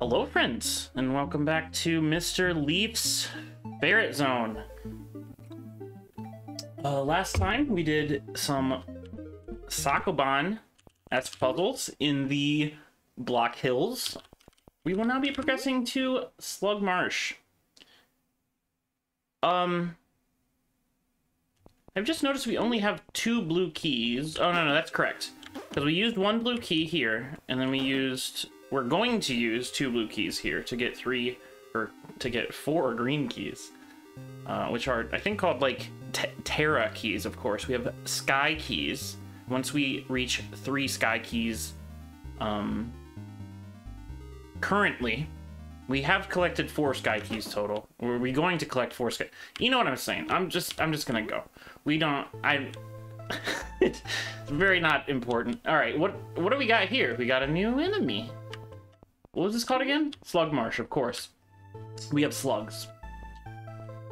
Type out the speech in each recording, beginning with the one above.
Hello friends, and welcome back to Mr. Leaf's Ferret Zone. Last time we did some Sokoban-esque puzzles in the Block Hills. We will now be progressing to Slug Marsh. I've just noticed we only have 2 blue keys. Oh, no, that's correct. Because we used 1 blue key here, and then we're going to use 2 blue keys here to get 4 green keys. Which are, I think, called, like, Terra keys, of course. We have Sky keys. Once we reach 3 Sky keys, currently, we have collected 4 Sky keys total. Were we going to collect 4 Sky? You know what I'm saying. I'm just gonna go. It's very not important. All right, what do we got here? We got a new enemy. What was this called again? Slug Marsh, of course. We have slugs.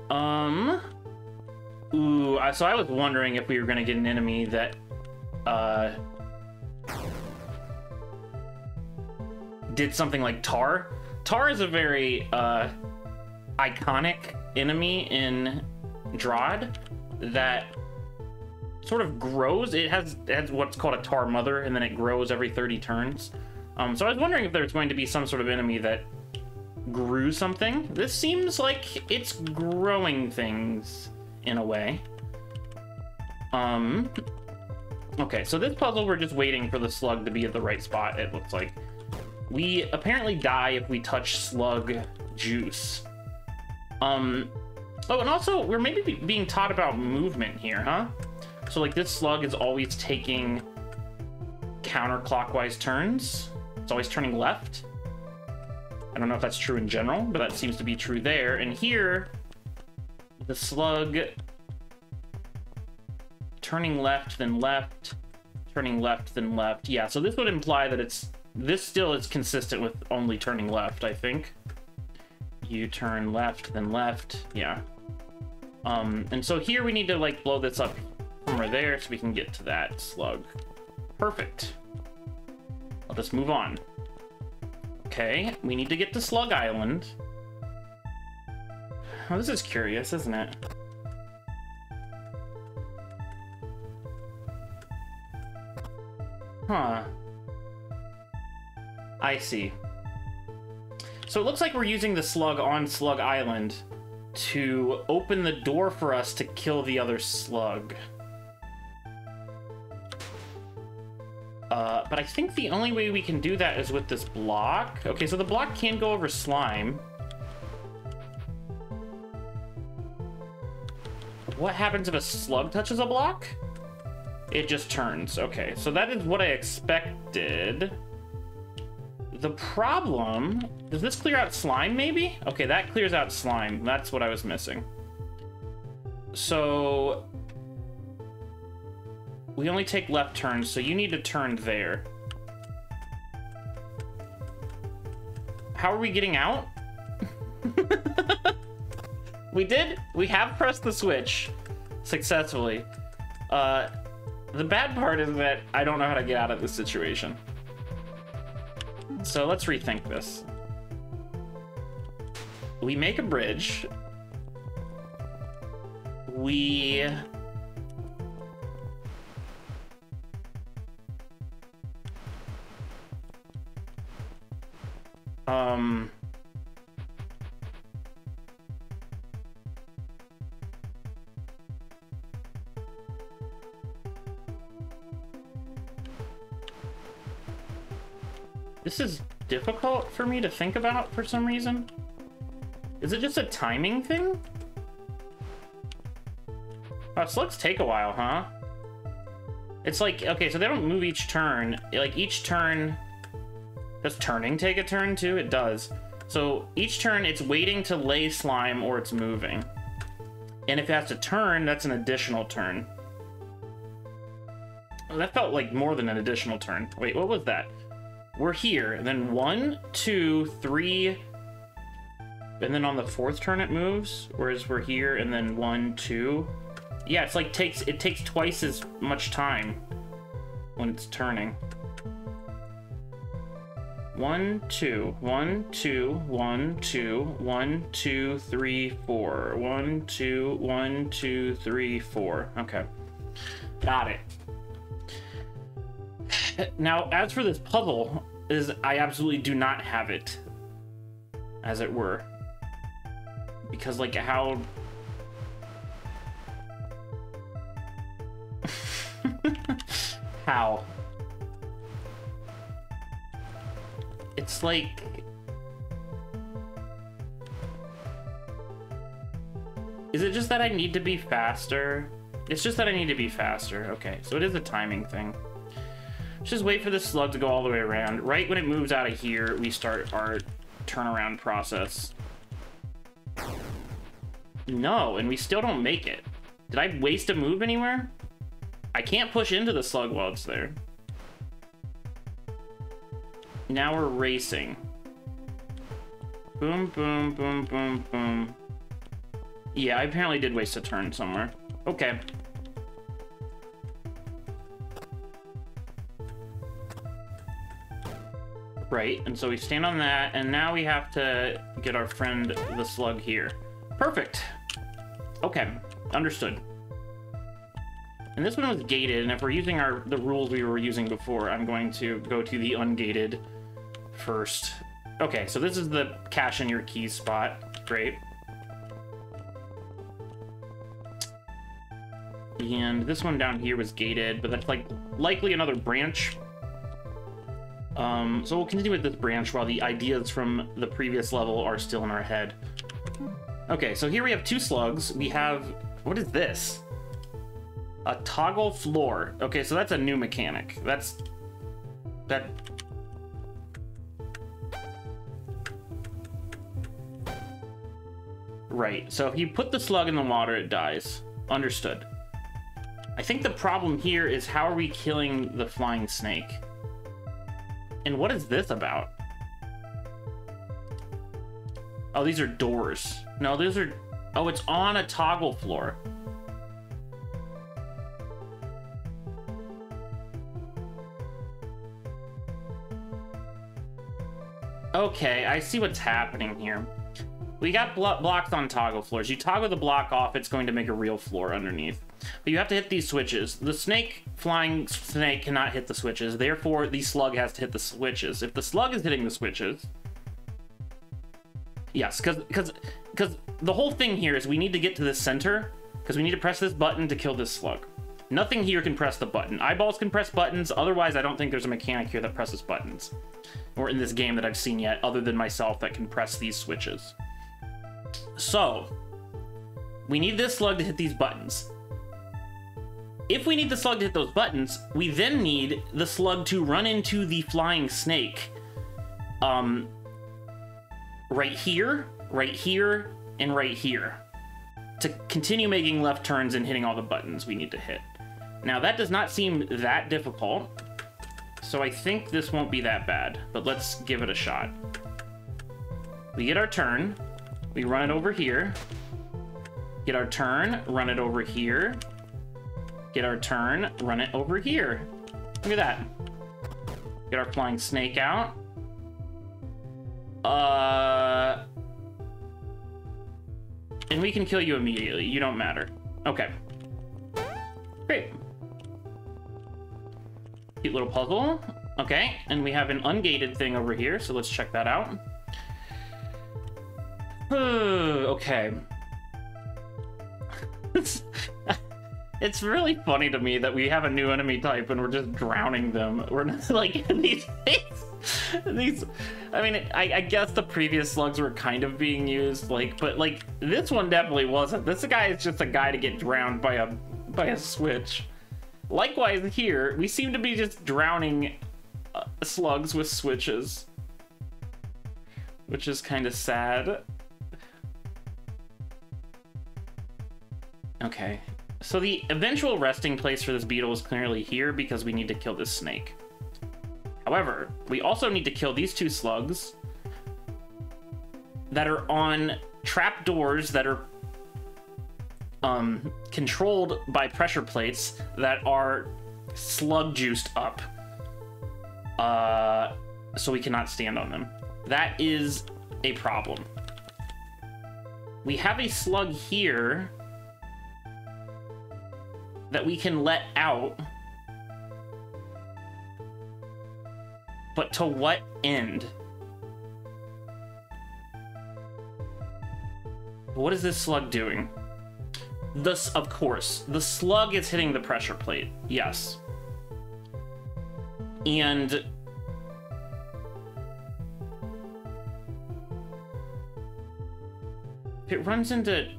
So I was wondering if we were gonna get an enemy that did something like Tar. Tar is a very iconic enemy in Drawd that sort of grows. It has what's called a Tar mother, and then it grows every 30 turns. So I was wondering if there's going to be some sort of enemy that grew something. This seems like it's growing things in a way. Okay, so this puzzle, we're just waiting for the slug to be at the right spot, it looks like. We apparently die if we touch slug juice. Oh, and also, we're maybe being taught about movement here, huh? So, like, this slug is always taking counterclockwise turns. It's always turning left. I don't know if that's true in general, but that seems to be true there. And here, the slug turning left, then left, turning left, then left. Yeah, so this would imply that this still is consistent with only turning left, I think. You turn left, then left. Yeah. And so here we need to, like, blow this up somewhere there so we can get to that slug. Perfect. I'll just move on. Okay, we need to get to Slug Island. Oh, this is curious, isn't it? Huh. I see. So it looks like we're using the slug on Slug Island to open the door for us to kill the other slug. But I think the only way we can do that is with this block. Okay, so the block can go over slime. What happens if a slug touches a block? It just turns. Okay, so that is what I expected. The problem... Does this clear out slime, maybe? Okay, that clears out slime. That's what I was missing. So... we only take left turns, so you need to turn there. How are we getting out? We did. We have pressed the switch successfully. The bad part is that I don't know how to get out of this situation. So let's rethink this. We make a bridge. We... This is difficult for me to think about for some reason. Is it just a timing thing? Oh, slugs take a while, huh? It's like, okay, so they don't move each turn. Like, each turn... Does turning take a turn, too? It does. So, each turn, it's waiting to lay slime or it's moving. And if it has to turn, that's an additional turn. Oh, that felt like more than an additional turn. Wait, what was that? We're here, and then 1, 2, 3... And then on the 4th turn it moves, whereas we're here, and then 1, 2... Yeah, it's like it takes twice as much time when it's turning. 1, 2, 1, 2, 1, 2, 1, 2, 3, 4. 1, 2, 1, 2, 3, 4. Okay. Got it. Now, as for this puzzle, I absolutely do not have it, as it were. Because, like, how... How? It's like... Is it just that I need to be faster? It's just that I need to be faster. Okay, so it is a timing thing. Let's just wait for the slug to go all the way around. Right when it moves out of here, we start our turnaround process. No, and we still don't make it. Did I waste a move anywhere? I can't push into the slug while it's there. Now we're racing. Boom, boom, boom, boom, boom. Yeah, I apparently did waste a turn somewhere. Okay. Right, and so we stand on that, and now we have to get our friend the slug here. Perfect. Okay, understood. And this one was gated, and if we're using the rules we were using before, I'm going to go to the ungated first. Okay, so this is the cash in your keys spot. Great. And this one down here was gated, but that's like likely another branch. So we'll continue with this branch while the ideas from the previous level are still in our head. Okay, so here we have 2 slugs. We have, what is this? A toggle floor. Okay, so that's a new mechanic. That. Right, so if you put the slug in the water, it dies. Understood. I think the problem here is how are we killing the flying snake? And what is this about? Oh, these are doors. No, these are... Oh, it's on a toggle floor. Okay, I see what's happening here. We got blocks on toggle floors. You toggle the block off, it's going to make a real floor underneath. But you have to hit these switches. The flying snake cannot hit the switches. Therefore, the slug has to hit the switches. If the slug is hitting the switches... Yes, because the whole thing here is we need to get to the center, because we need to press this button to kill this slug. Nothing here can press the button. Eyeballs can press buttons. Otherwise, I don't think there's a mechanic here that presses buttons. Or in this game that I've seen yet, other than myself, that can press these switches. So, we need this slug to hit these buttons. If we need the slug to hit those buttons, we then need the slug to run into the flying snake. Right here, and right here. To continue making left turns and hitting all the buttons we need to hit. Now, that does not seem that difficult, so I think this won't be that bad, but let's give it a shot. We get our turn, we run it over here, get our turn, run it over here, get our turn, run it over here. Look at that. Get our flying snake out. And we can kill you immediately. You don't matter. Okay. Great. Cute little puzzle. Okay, and we have an ungated thing over here, so let's check that out. Okay. It's really funny to me that we have a new enemy type and we're just drowning them. We're not like these. I mean, I guess the previous slugs were kind of being used, like, but like this one definitely wasn't. This guy is just a guy to get drowned by a switch. Likewise here, we seem to be just drowning slugs with switches, which is kind of sad. Okay, so the eventual resting place for this beetle is clearly here because we need to kill this snake. However, we also need to kill these 2 slugs that are on trapdoors that are controlled by pressure plates that are slug juiced up. so we cannot stand on them. That is a problem. We have a slug here that we can let out. But to what end? What is this slug doing? This, of course, the slug is hitting the pressure plate. Yes. And if it runs into...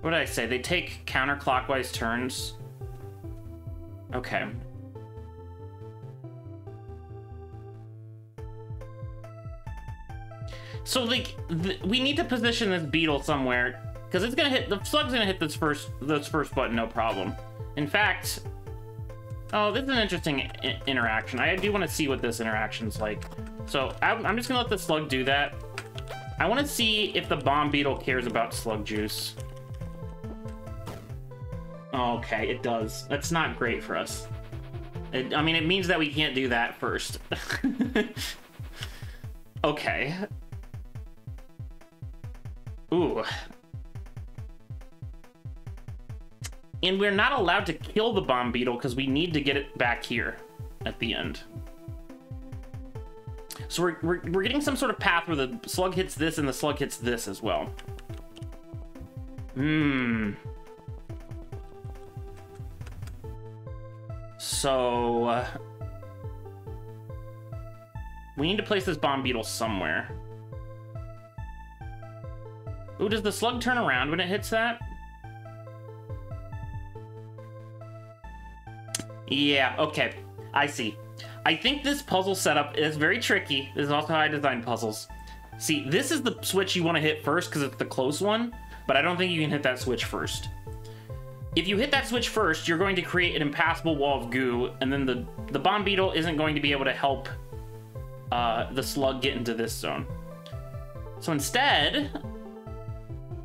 What did I say? They take counterclockwise turns. Okay. So, like, we need to position this beetle somewhere, because it's gonna hit, the slug's gonna hit this first button, no problem. In fact, oh, this is an interesting interaction. I do want to see what this interaction's like. So, I'm just gonna let the slug do that. I want to see if the bomb beetle cares about slug juice. Okay, it does. That's not great for us. I mean, it means that we can't do that first. Okay. Ooh. And we're not allowed to kill the bomb beetle because we need to get it back here at the end. So we're getting some sort of path where the slug hits this and the slug hits this as well. So we need to place this bomb beetle somewhere. Ooh, does the slug turn around when it hits that? Yeah, okay. I see. I think this puzzle setup is very tricky. This is also how I design puzzles. See, this is the switch you want to hit first because it's the close one, but I don't think you can hit that switch first. If you hit that switch first, you're going to create an impassable wall of goo, and then the bomb beetle isn't going to be able to help the slug get into this zone. So instead,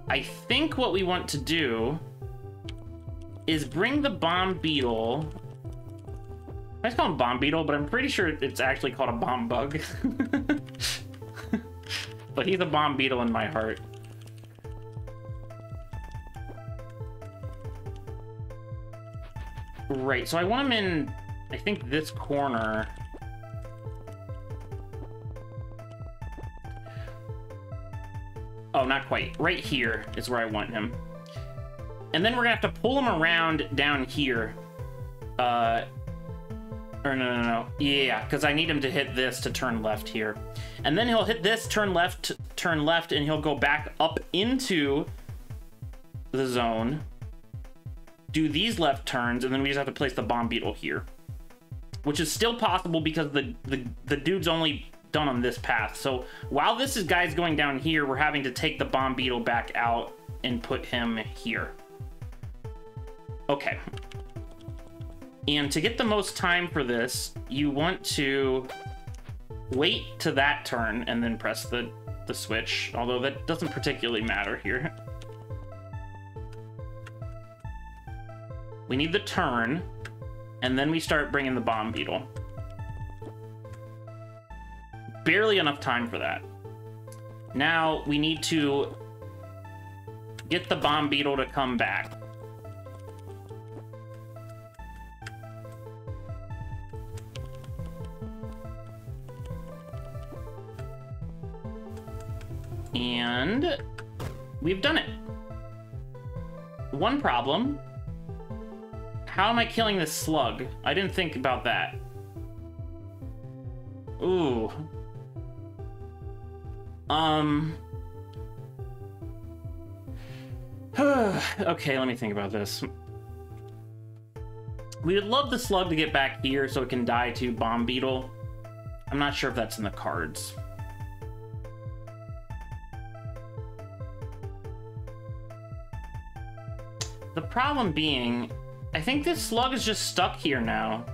I think what we want to do is bring the bomb beetle... I just call him bomb beetle, but I'm pretty sure it's actually called a bomb bug. But he's a bomb beetle in my heart. Right, so I want him in, I think, this corner. Oh, not quite. Right here is where I want him. And then we're gonna have to pull him around down here. Or no. Yeah, because I need him to hit this to turn left here. And then he'll hit this, turn left, and he'll go back up into the zone. Do these left turns, and then we just have to place the bomb beetle here. Which is still possible because the dude's only done on this path. So while this guy's going down here, we're having to take the bomb beetle back out and put him here. Okay. And to get the most time for this, you want to wait to that turn and then press the switch, although that doesn't particularly matter here. We need the turn, and then we start bringing the bomb beetle. Barely enough time for that. Now we need to get the bomb beetle to come back. And we've done it. One problem. How am I killing this slug? I didn't think about that. Ooh. Okay, let me think about this. We would love the slug to get back here so it can die to bomb beetle. I'm not sure if that's in the cards. The problem being, I think this slug is just stuck here now.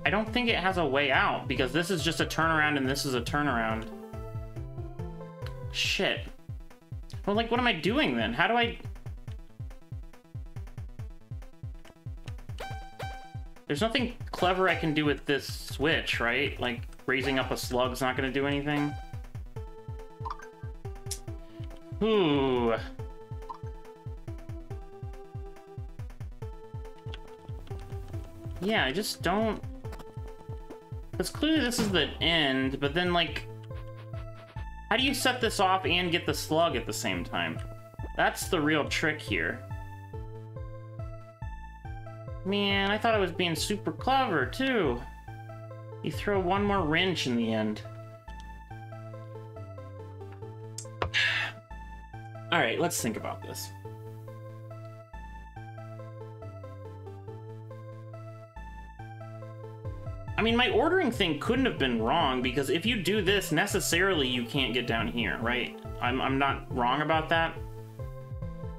I don't think it has a way out because this is just a turnaround and this is a turnaround. Shit. Well, like, what am I doing then? How do I... There's nothing clever I can do with this switch, right? Like, raising up a slug's not gonna do anything. Ooh. Yeah, I just don't... Because clearly this is the end, but then, like... How do you set this off and get the slug at the same time? That's the real trick here. Man, I thought I was being super clever, too. You throw one more wrench in the end. Alright, let's think about this. I mean, my ordering thing couldn't have been wrong, because if you do this, necessarily you can't get down here, right? I'm not wrong about that.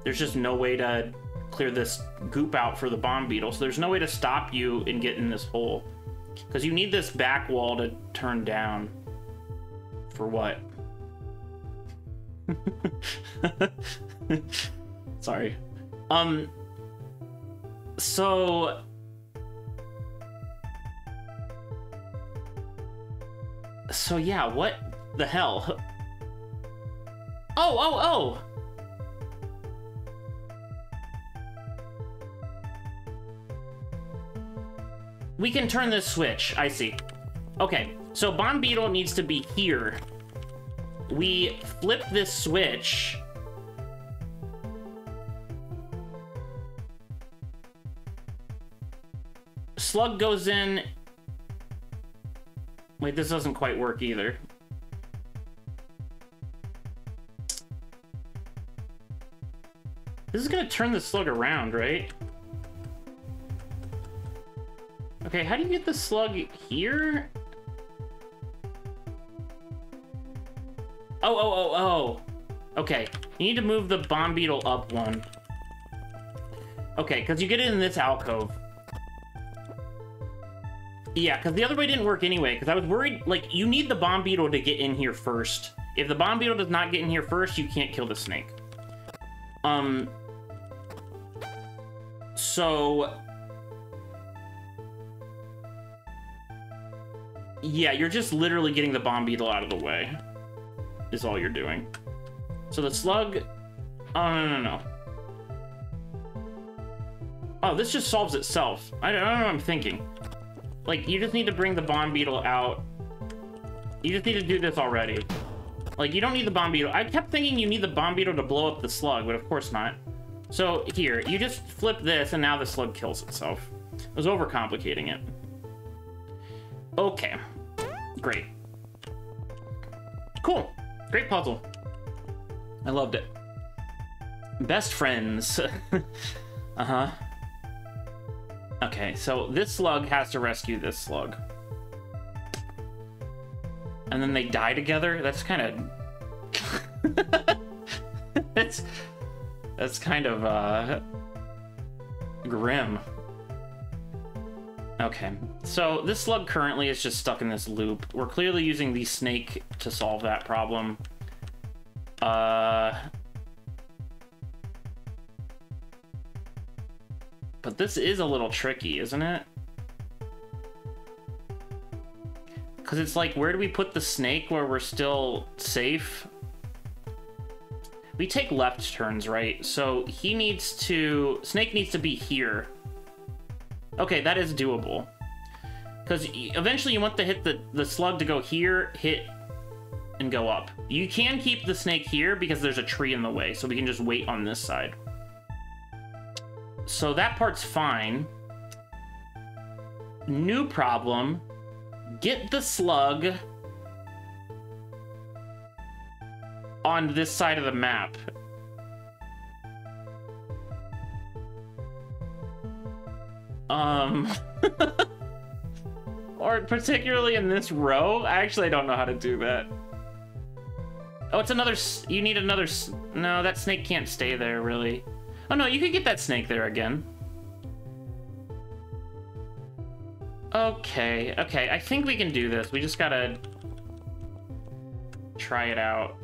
There's just no way to clear this goop out for the bomb beetle, so there's no way to stop you in getting this hole. Because you need this back wall to turn down. For what? Sorry. So... So yeah, what the hell? Oh! We can turn this switch, I see. Okay, so Bomb Beetle needs to be here. We flip this switch. Slug goes in. Wait, this doesn't quite work either. This is gonna turn the slug around, right? Okay, how do you get the slug here? Oh. Okay, you need to move the Bomb Beetle up one. Okay, because you get it in this alcove. Yeah, because the other way didn't work anyway, because I was worried, like, you need the Bomb Beetle to get in here first. If the Bomb Beetle does not get in here first, you can't kill the snake. So... Yeah, you're just literally getting the Bomb Beetle out of the way, is all you're doing. So the slug... Oh, no. Oh, this just solves itself. I don't know what I'm thinking. Like, you just need to bring the Bomb Beetle out. You just need to do this already. Like, you don't need the Bomb Beetle. I kept thinking you need the Bomb Beetle to blow up the slug, but of course not. So, here, you just flip this, and now the slug kills itself. I was overcomplicating it. Okay. Great. Cool. Great puzzle. I loved it. Best friends. Uh-huh. Okay, so this slug has to rescue this slug. And then they die together? That's kind of... That's kind of, grim. Okay, so this slug currently is just stuck in this loop. We're clearly using the snake to solve that problem. But this is a little tricky, isn't it? Because it's like, where do we put the snake where we're still safe? We take left turns, right? So he needs to... Snake needs to be here. Okay, that is doable. Because eventually you want to hit the slug to go here, hit, and go up. You can keep the snake here because there's a tree in the way, so we can just wait on this side. So that part's fine. New problem. Get the slug on this side of the map. Or particularly in this row. Actually, I don't know how to do that. Oh, it's another... You need another... No, that snake can't stay there, really. Oh, no, you could get that snake there again. Okay, okay. I think we can do this. We just gotta... try it out.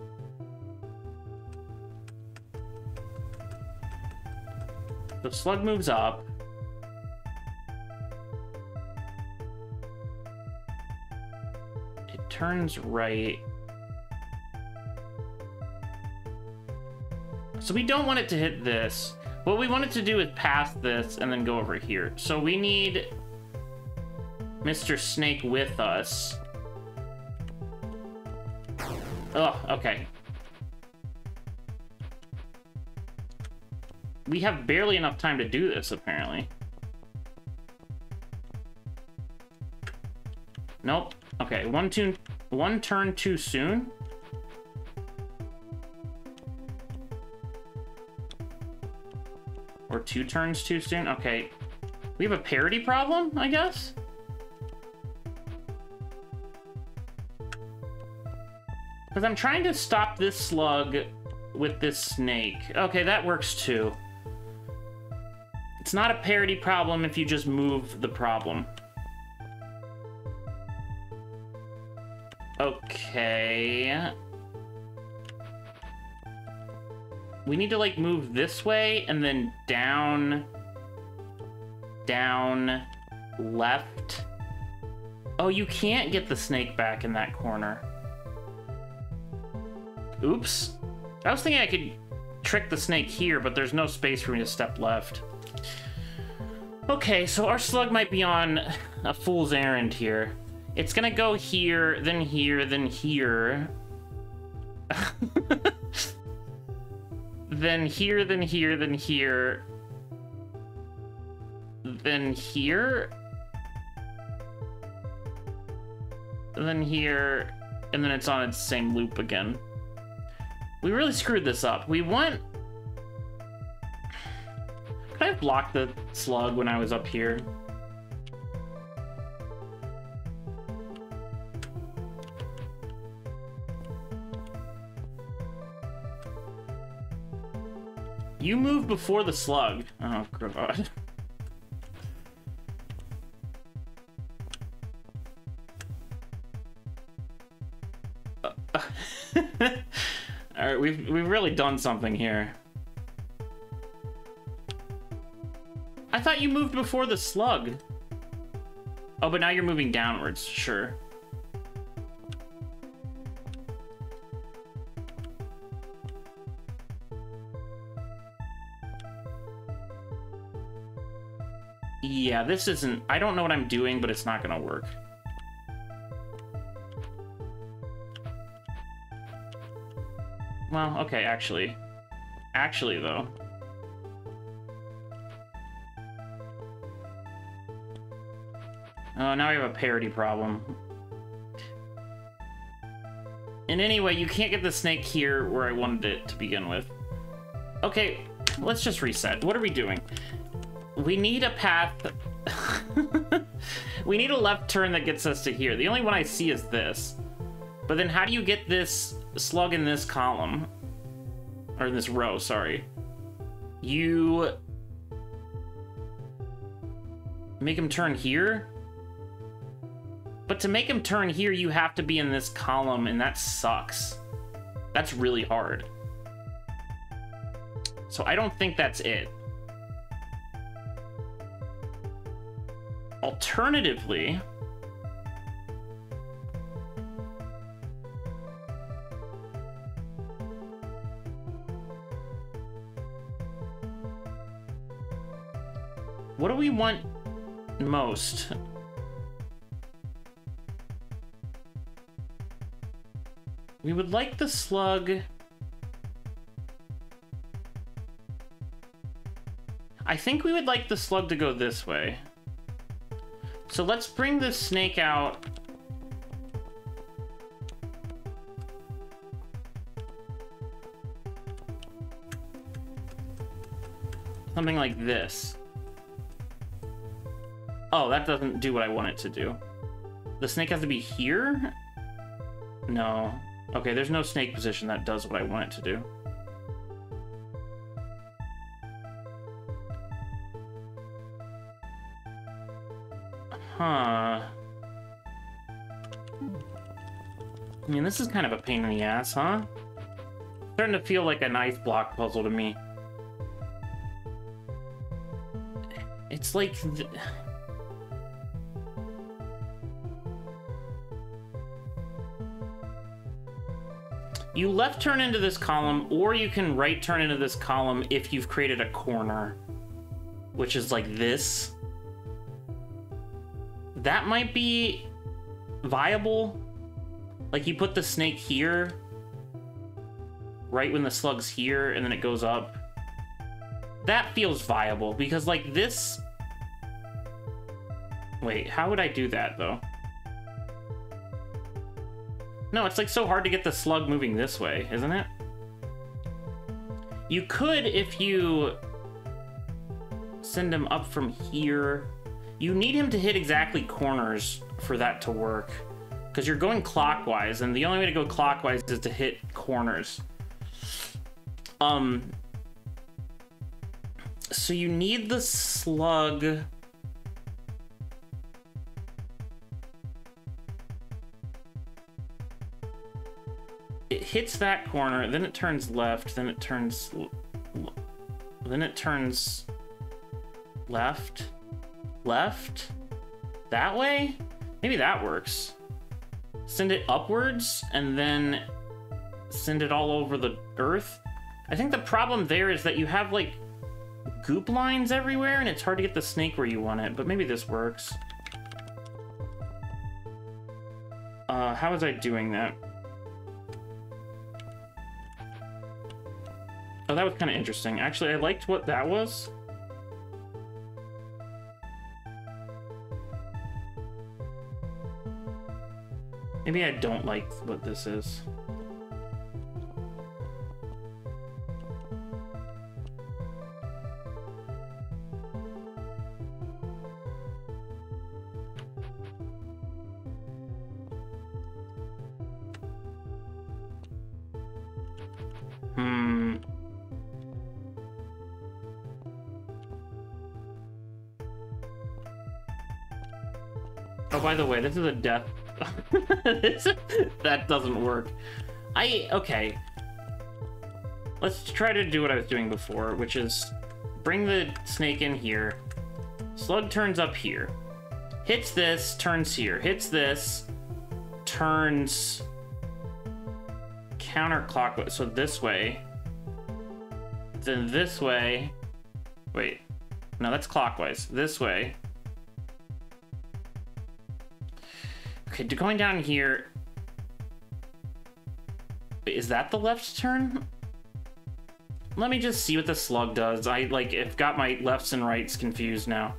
The slug moves up. It turns right. So we don't want it to hit this. What we want it to do is pass this and then go over here. So we need Mr. Snake with us. Oh, okay. We have barely enough time to do this, apparently. Nope. Okay, one turn too soon. Or 2 turns too soon. Okay. We have a parity problem, I guess? Because I'm trying to stop this slug with this snake. Okay, that works too. It's not a parity problem if you just move the problem. Okay. We need to, like, move this way and then down, left. Oh, you can't get the snake back in that corner. Oops. I was thinking I could trick the snake here, but there's no space for me to step left. Okay, so our slug might be on a fool's errand here. It's gonna go here, then here, then here. Then here, then here, then here. Then here. Then here. And then it's on its same loop again. We really screwed this up. We want... Could I have blocked the slug when I was up here? You move before the slug. Oh, God. Alright, we've really done something here. I thought you moved before the slug. Oh, but now you're moving downwards. Sure. Yeah, this isn't... I don't know what I'm doing, but it's not gonna work. Well, okay, actually. Actually, though. Oh, now we have a parity problem. And anyway, you can't get the snake here where I wanted it to begin with. Okay, let's just reset. What are we doing? We need a path... We need a left turn that gets us to here. The only one I see is this. But then how do you get this slug in this column? Or in this row, sorry. You... make him turn here? But to make him turn here, you have to be in this column, and that sucks. That's really hard. So I don't think that's it. Alternatively... what do we want most? We would like the slug... I think we would like the slug to go this way. So let's bring this snake out. Something like this. Oh, that doesn't do what I want it to do. The snake has to be here? No. Okay, there's no snake position that does what I want it to do. Huh. I mean, this is kind of a pain in the ass, huh? Starting to feel like a nice block puzzle to me. It's like... You left turn into this column, or you can right turn into this column if you've created a corner, which is like this. That might be viable. Like you put the snake here, right when the slug's here, and then it goes up. That feels viable, because like this... Wait, how would I do that, though? No, it's like so hard to get the slug moving this way, isn't it? You could if you send him up from here. You need him to hit exactly corners for that to work, because you're going clockwise, and the only way to go clockwise is to hit corners. So you need the slug. It hits that corner, then it turns left, then it turns left, left, that way? Maybe that works. Send it upwards, and then send it all over the earth. I think the problem there is that you have, like, goop lines everywhere, and it's hard to get the snake where you want it, but maybe this works. How was I doing that? Oh, that was kind of interesting. Actually, I liked what that was. Maybe I don't like what this is. Oh, by the way, this is a death. That doesn't work. Okay. Let's try to do what I was doing before, which is bring the snake in here. Slug turns up here. Hits this, turns here. Hits this, turns counterclockwise. So this way. Then this way. Wait. No, that's clockwise. This way. Okay, going down here. Wait, is that the left turn? Let me just see what the slug does. I, like, have got my lefts and rights confused now.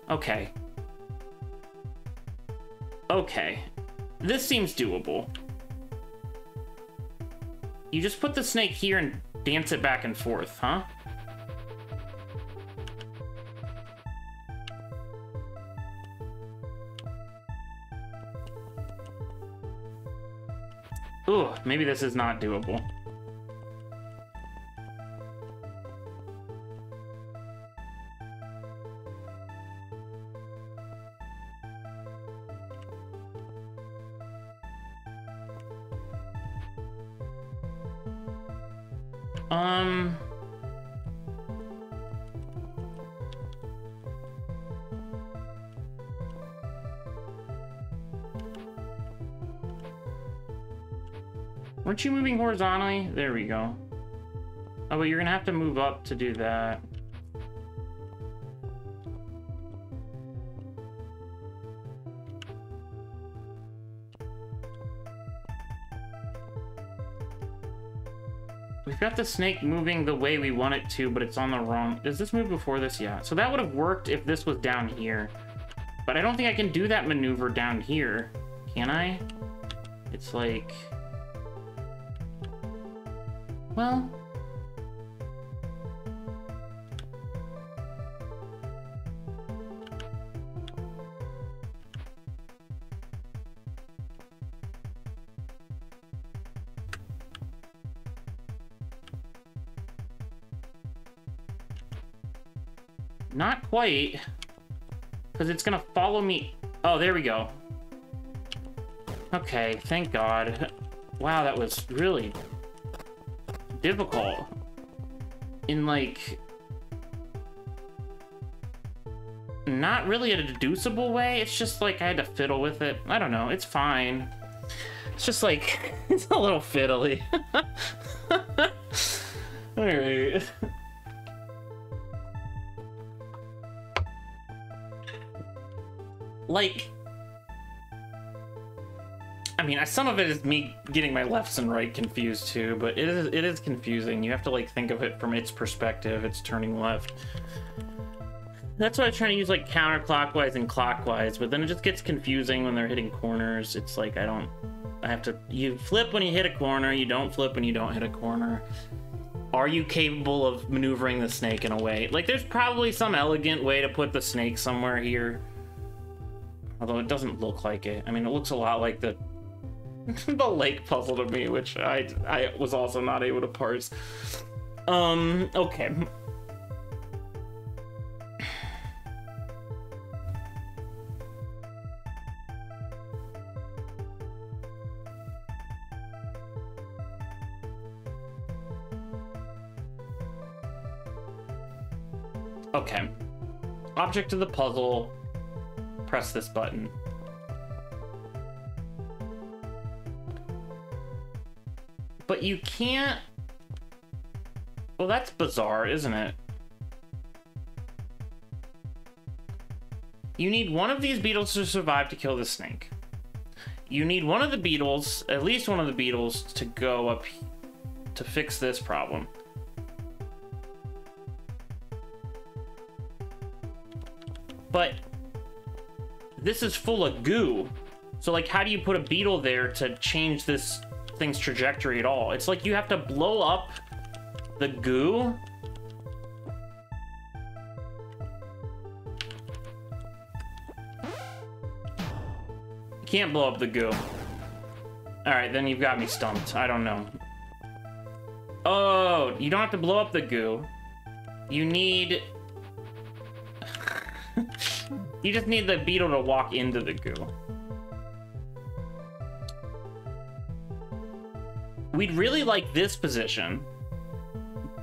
Okay. Okay. This seems doable. You just put the snake here and dance it back and forth, huh? Ooh, maybe this is not doable. Weren't you moving horizontally? There we go. Oh, but you're gonna have to move up to do that. We've got the snake moving the way we want it to, but it's on the wrong... Does this move before this? Yeah. So that would have worked if this was down here. But I don't think I can do that maneuver down here. Can I? It's like... Well... Not quite, because it's gonna follow me. Oh, there we go. Okay, thank God. Wow, that was really difficult. In, like, not really a deducible way. It's just like I had to fiddle with it. I don't know. It's fine. It's just like, it's a little fiddly. Alright. Like, I mean, some of it is me getting my lefts and right confused too, but it is confusing. You have to like think of it from its perspective. It's turning left. That's why I'm trying to use like counterclockwise and clockwise, but then it just gets confusing when they're hitting corners. It's like you flip when you hit a corner, you don't flip when you don't hit a corner. Are you capable of maneuvering the snake in a way? Like, there's probably some elegant way to put the snake somewhere here. Although it doesn't look like it. I mean, it looks a lot like the the lake puzzle to me, which I was also not able to parse. Okay. Okay. Object of the puzzle. Press this button. But you can't... Well, that's bizarre, isn't it? You need one of these beetles to survive to kill the snake. You need one of the beetles, at least one of the beetles, to go up to fix this problem. But this is full of goo. So, like, how do you put a beetle there to change this thing's trajectory at all? It's like you have to blow up the goo. You can't blow up the goo. Alright, then you've got me stumped. I don't know. Oh, you don't have to blow up the goo. You need... You just need the beetle to walk into the goo. We'd really like this position,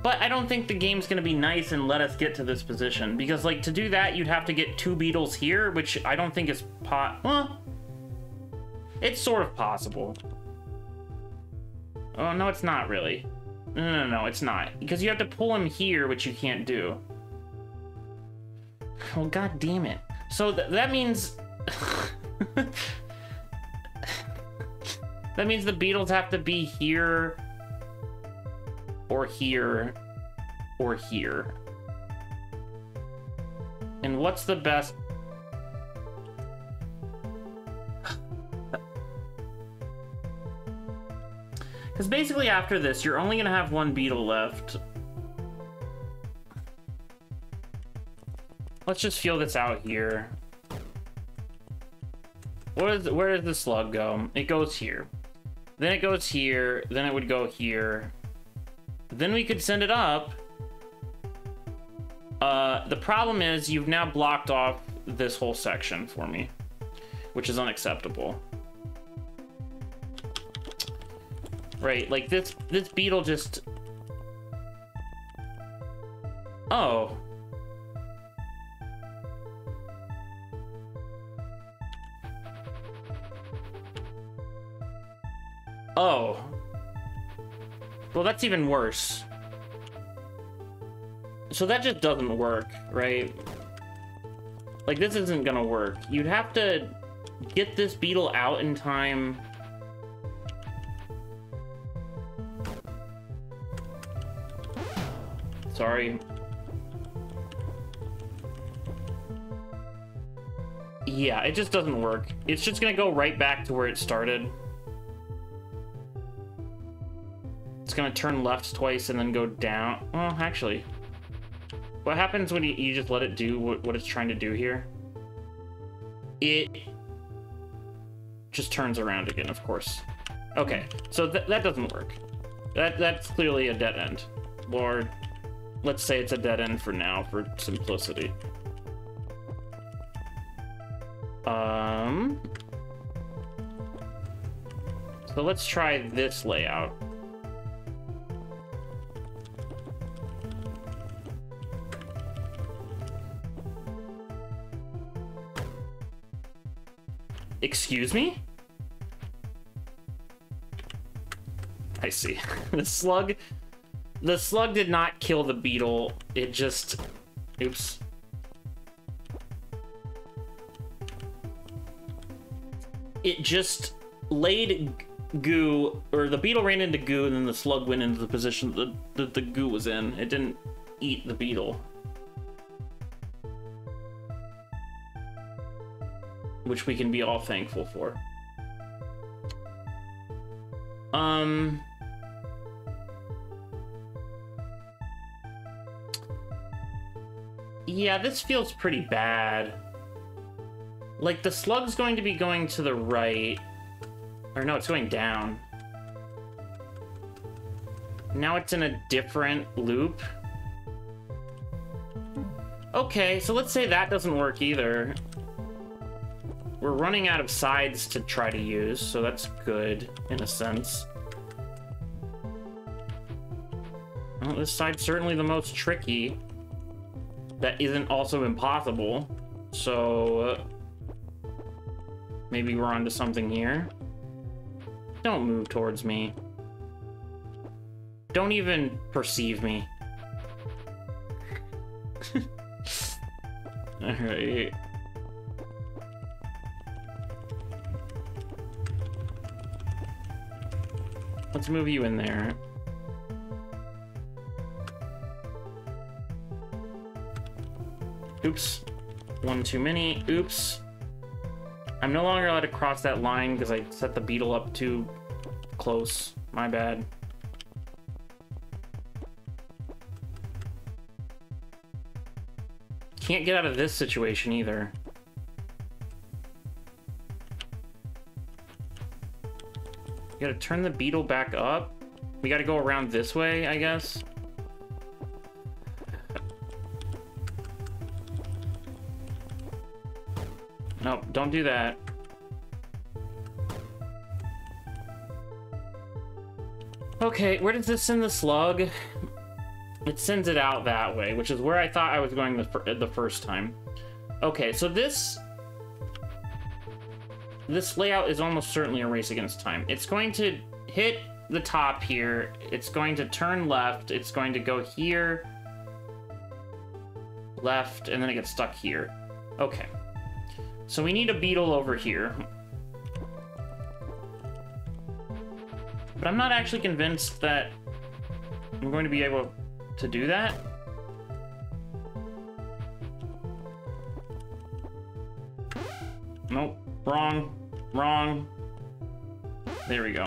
but I don't think the game's gonna be nice and let us get to this position, because like to do that you'd have to get two beetles here, which I don't think is well, it's sort of possible. Oh no, it's not really. No, it's not, because you have to pull him here, which you can't do. Oh, god damn it. So that means... that means the beetles have to be here, or here, or here. And what's the best... Because basically after this, you're only going to have one beetle left. Let's just feel this out here. Where does the slug go? It goes here. Then it goes here. Then it would go here. Then we could send it up. The problem is you've now blocked off this whole section for me, which is unacceptable. Right, like this beetle just... Oh. Oh. Well, that's even worse. So that just doesn't work, right? Like, this isn't gonna work. You'd have to get this beetle out in time. Sorry. Yeah, it just doesn't work. It's just gonna go right back to where it started. It's gonna turn left twice and then go down. Well, actually, what happens when you just let it do what it's trying to do here? It just turns around again, of course. Okay, so that doesn't work. That's clearly a dead end. Or let's say it's a dead end for now, for simplicity. So let's try this layout. Excuse me? I see. The slug did not kill the beetle. It just... Oops. It just laid goo, or the beetle ran into goo, and then the slug went into the position that the goo was in. It didn't eat the beetle. Which we can be all thankful for. Yeah, this feels pretty bad. Like, the slug's going to be going to the right. Or no, it's going down. Now it's in a different loop. Okay, so let's say that doesn't work either. We're running out of sides to try to use, so that's good, in a sense. Well, this side's certainly the most tricky. That isn't also impossible. So, maybe we're onto something here. Don't move towards me. Don't even perceive me. Alright. Let's move you in there. Oops. One too many. Oops. I'm no longer allowed to cross that line because I set the beetle up too close. My bad. Can't get out of this situation either. You gotta turn the beetle back up. We gotta go around this way, I guess. Nope, don't do that. Okay, where does this send the slug? It sends it out that way, which is where I thought I was going the first time. Okay, so this layout is almost certainly a race against time. It's going to hit the top here. It's going to turn left. It's going to go here, left, and then it gets stuck here. Okay. So we need a beetle over here. But I'm not actually convinced that I'm going to be able to do that. Nope. Wrong. Wrong. There we go.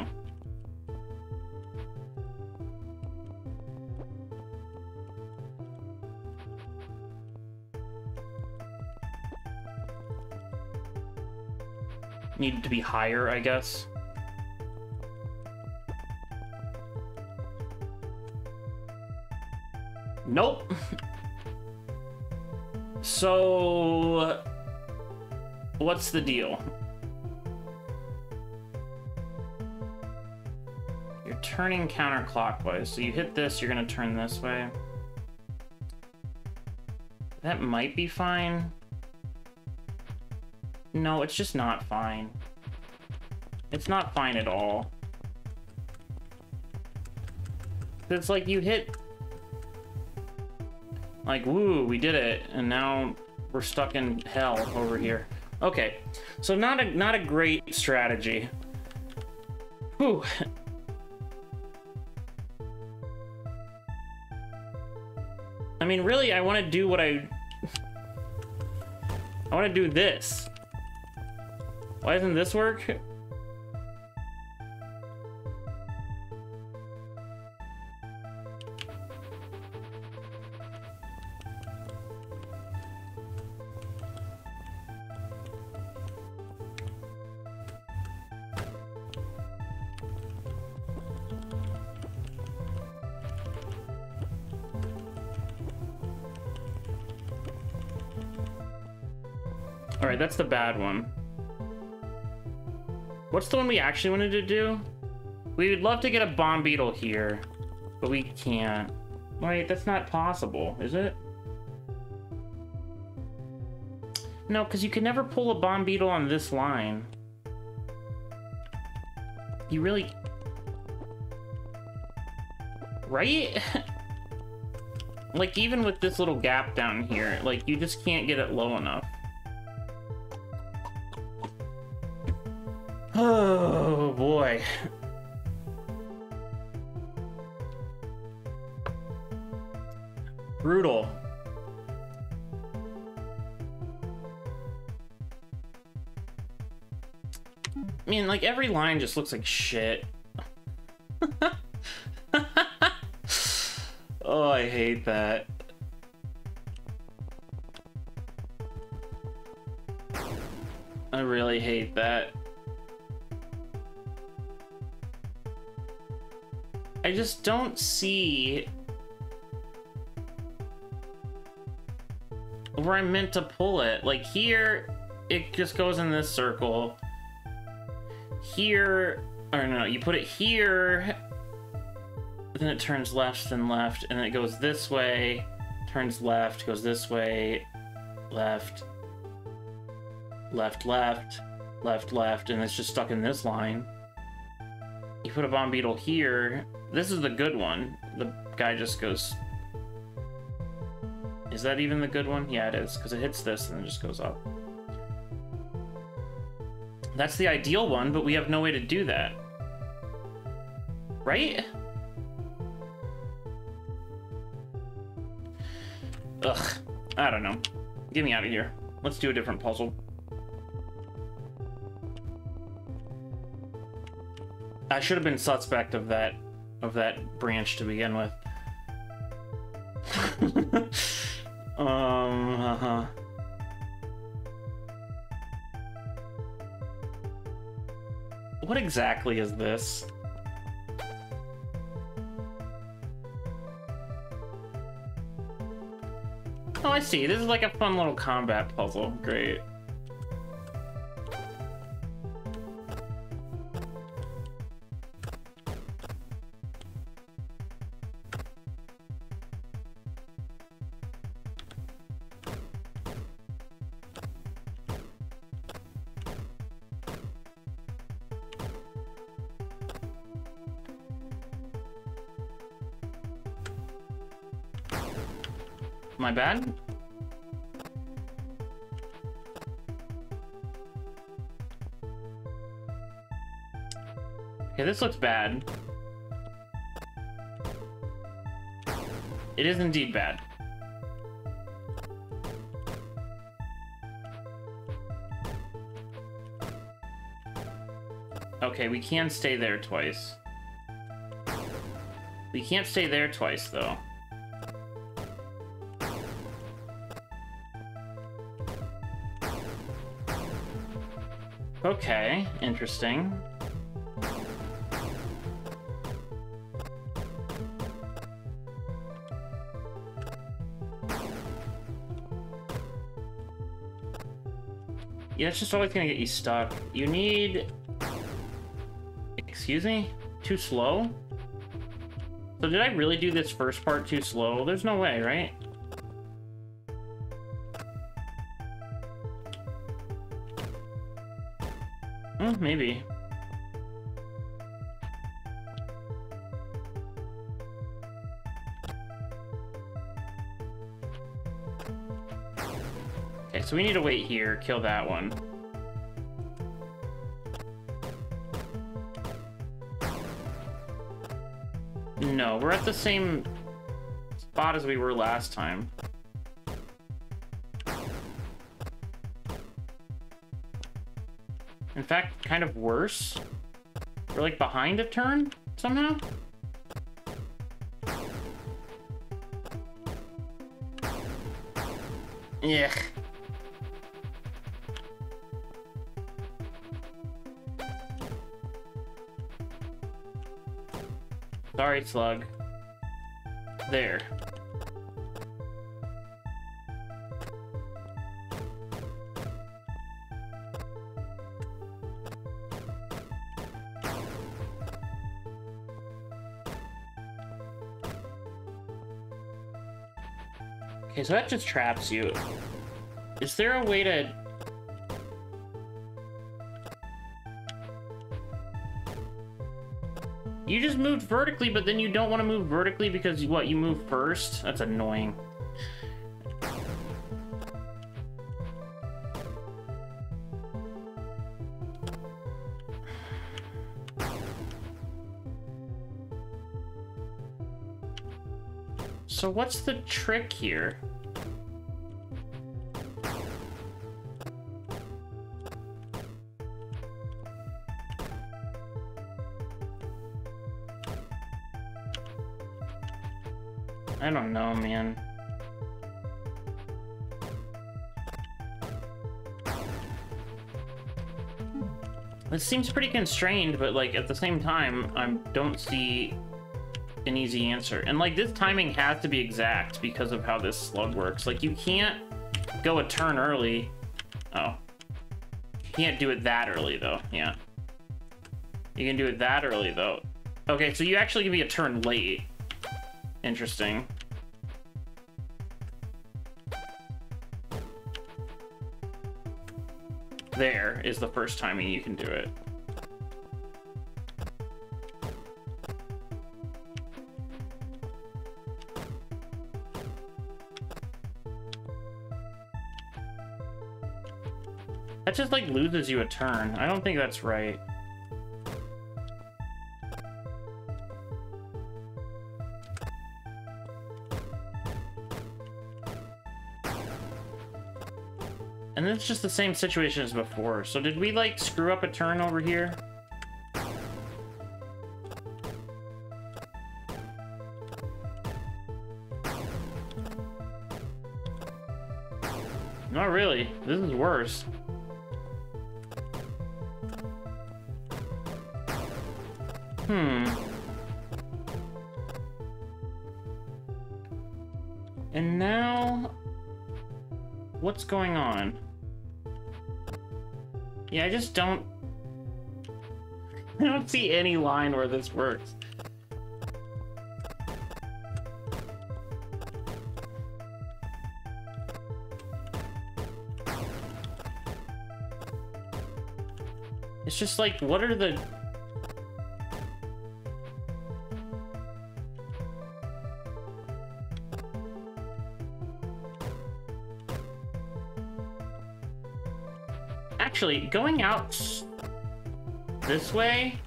Need to be higher, I guess. Nope. So, what's the deal? You're turning counterclockwise, so you hit this, you're gonna turn this way. That might be fine. No, it's just not fine. It's not fine at all. It's like you hit... Like, woo, we did it, and now we're stuck in hell over here. Okay, so not a great strategy. Whew. I mean, really, I want to do what I want to do this. Why doesn't this work? All right, that's the bad one. What's the one we actually wanted to do? We would love to get a bomb beetle here, but we can't. Wait, that's not possible, is it? No, because you can never pull a bomb beetle on this line. You really... Right? Like, even with this little gap down here, like, you just can't get it low enough. Oh, boy. Brutal. I mean, like, every line just looks like shit. Oh, I hate that. I really hate that. I just don't see where I'm meant to pull it. Like, here, it just goes in this circle. Here, or no, you put it here, then it turns left, then left, and then it goes this way, turns left, goes this way, left, left, left, left, left, and it's just stuck in this line. You put a bomb beetle here. This is the good one. The guy just goes... Is that even the good one? Yeah, it is, because it hits this and then just goes up. That's the ideal one, but we have no way to do that. Right? Ugh. I don't know. Get me out of here. Let's do a different puzzle. I should have been suspect of that branch to begin with. What exactly is this? Oh, I see. This is like a fun little combat puzzle. Great. My bad? Okay, this looks bad. It is indeed bad. Okay, we can stay there twice. We can't stay there twice, though. Okay, interesting. Yeah, it's just always gonna get you stuck. You need... Excuse me? Too slow? So did I really do this first part too slow? There's no way, right? Maybe. Okay, so we need to wait here, kill that one. No, we're at the same spot as we were last time. In fact, kind of worse. We're like behind a turn somehow. Yeah. Sorry, slug. There. Okay, so that just traps you. Is there a way to... You just moved vertically, but then you don't want to move vertically because what, you move first? That's annoying. So what's the trick here? I don't know, man. This seems pretty constrained, but like at the same time, I don't see an easy answer. And like this timing has to be exact because of how this slug works. Like you can't go a turn early. Oh. You can't do it that early though, yeah. You can do it that early though. Okay, so you actually can be a turn late. Interesting. There is the first timing you can do it. That just like loses you a turn. I don't think that's right. And it's just the same situation as before. So did we like screw up a turn over here? Not really. This is worse. And now, what's going on? Yeah, I just don't... I don't see any line where this works. It's just like, what are the... Actually, going out this way...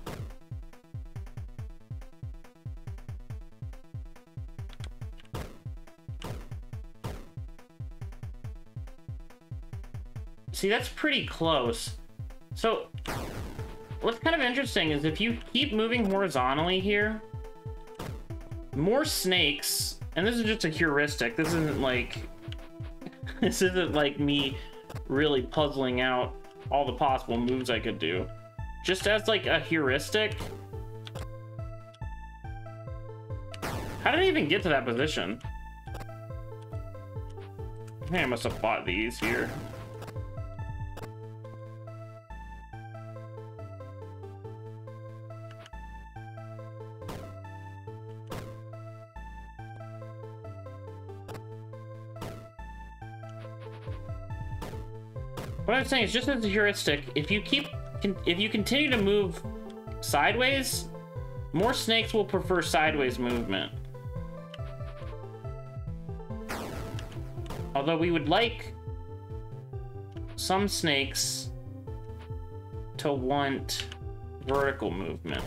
See, that's pretty close. So, what's kind of interesting is if you keep moving horizontally here, more snakes, and this is just a heuristic, this isn't like... This isn't like me really puzzling out all the possible moves I could do. Just as like a heuristic. How did I even get to that position? I think I must have fought these here. What I'm saying is, just as a heuristic, if you continue to move sideways, more snakes will prefer sideways movement. Although we would like some snakes to want vertical movement.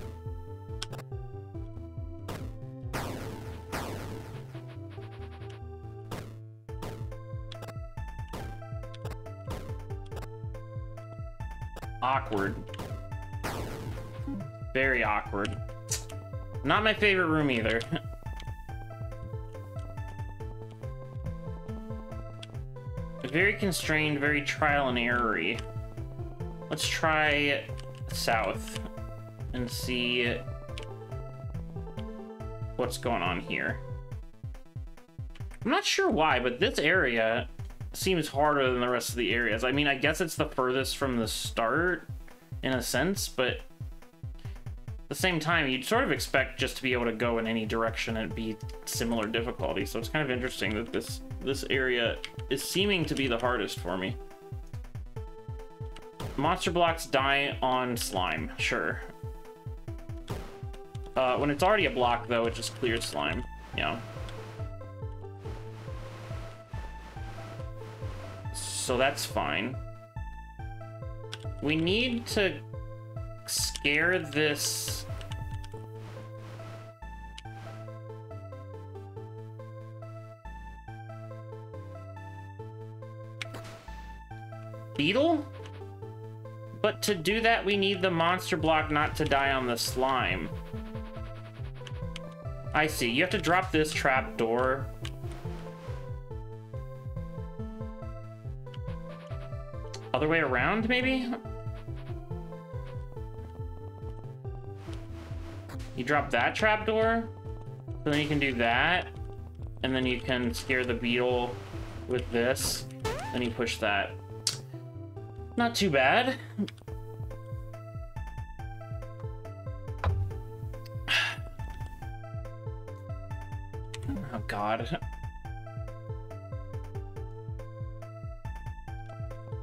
Awkward. Very awkward. Not my favorite room either. Very constrained, very trial and error-y. Let's try south and see what's going on here. I'm not sure why, but this area seems harder than the rest of the areas. I mean, I guess it's the furthest from the start in a sense, but at the same time, you'd sort of expect just to be able to go in any direction and be similar difficulty. So it's kind of interesting that this area is seeming to be the hardest for me. Monster blocks die on slime, sure. When it's already a block, though, it just clears slime. Yeah. So that's fine. We need to scare this... beetle? But to do that, we need the monster block not to die on the slime. I see. You have to drop this trap door. Other way around, maybe? You drop that trap door, so then you can do that, and then you can scare the beetle with this, then you push that. Not too bad. Oh god.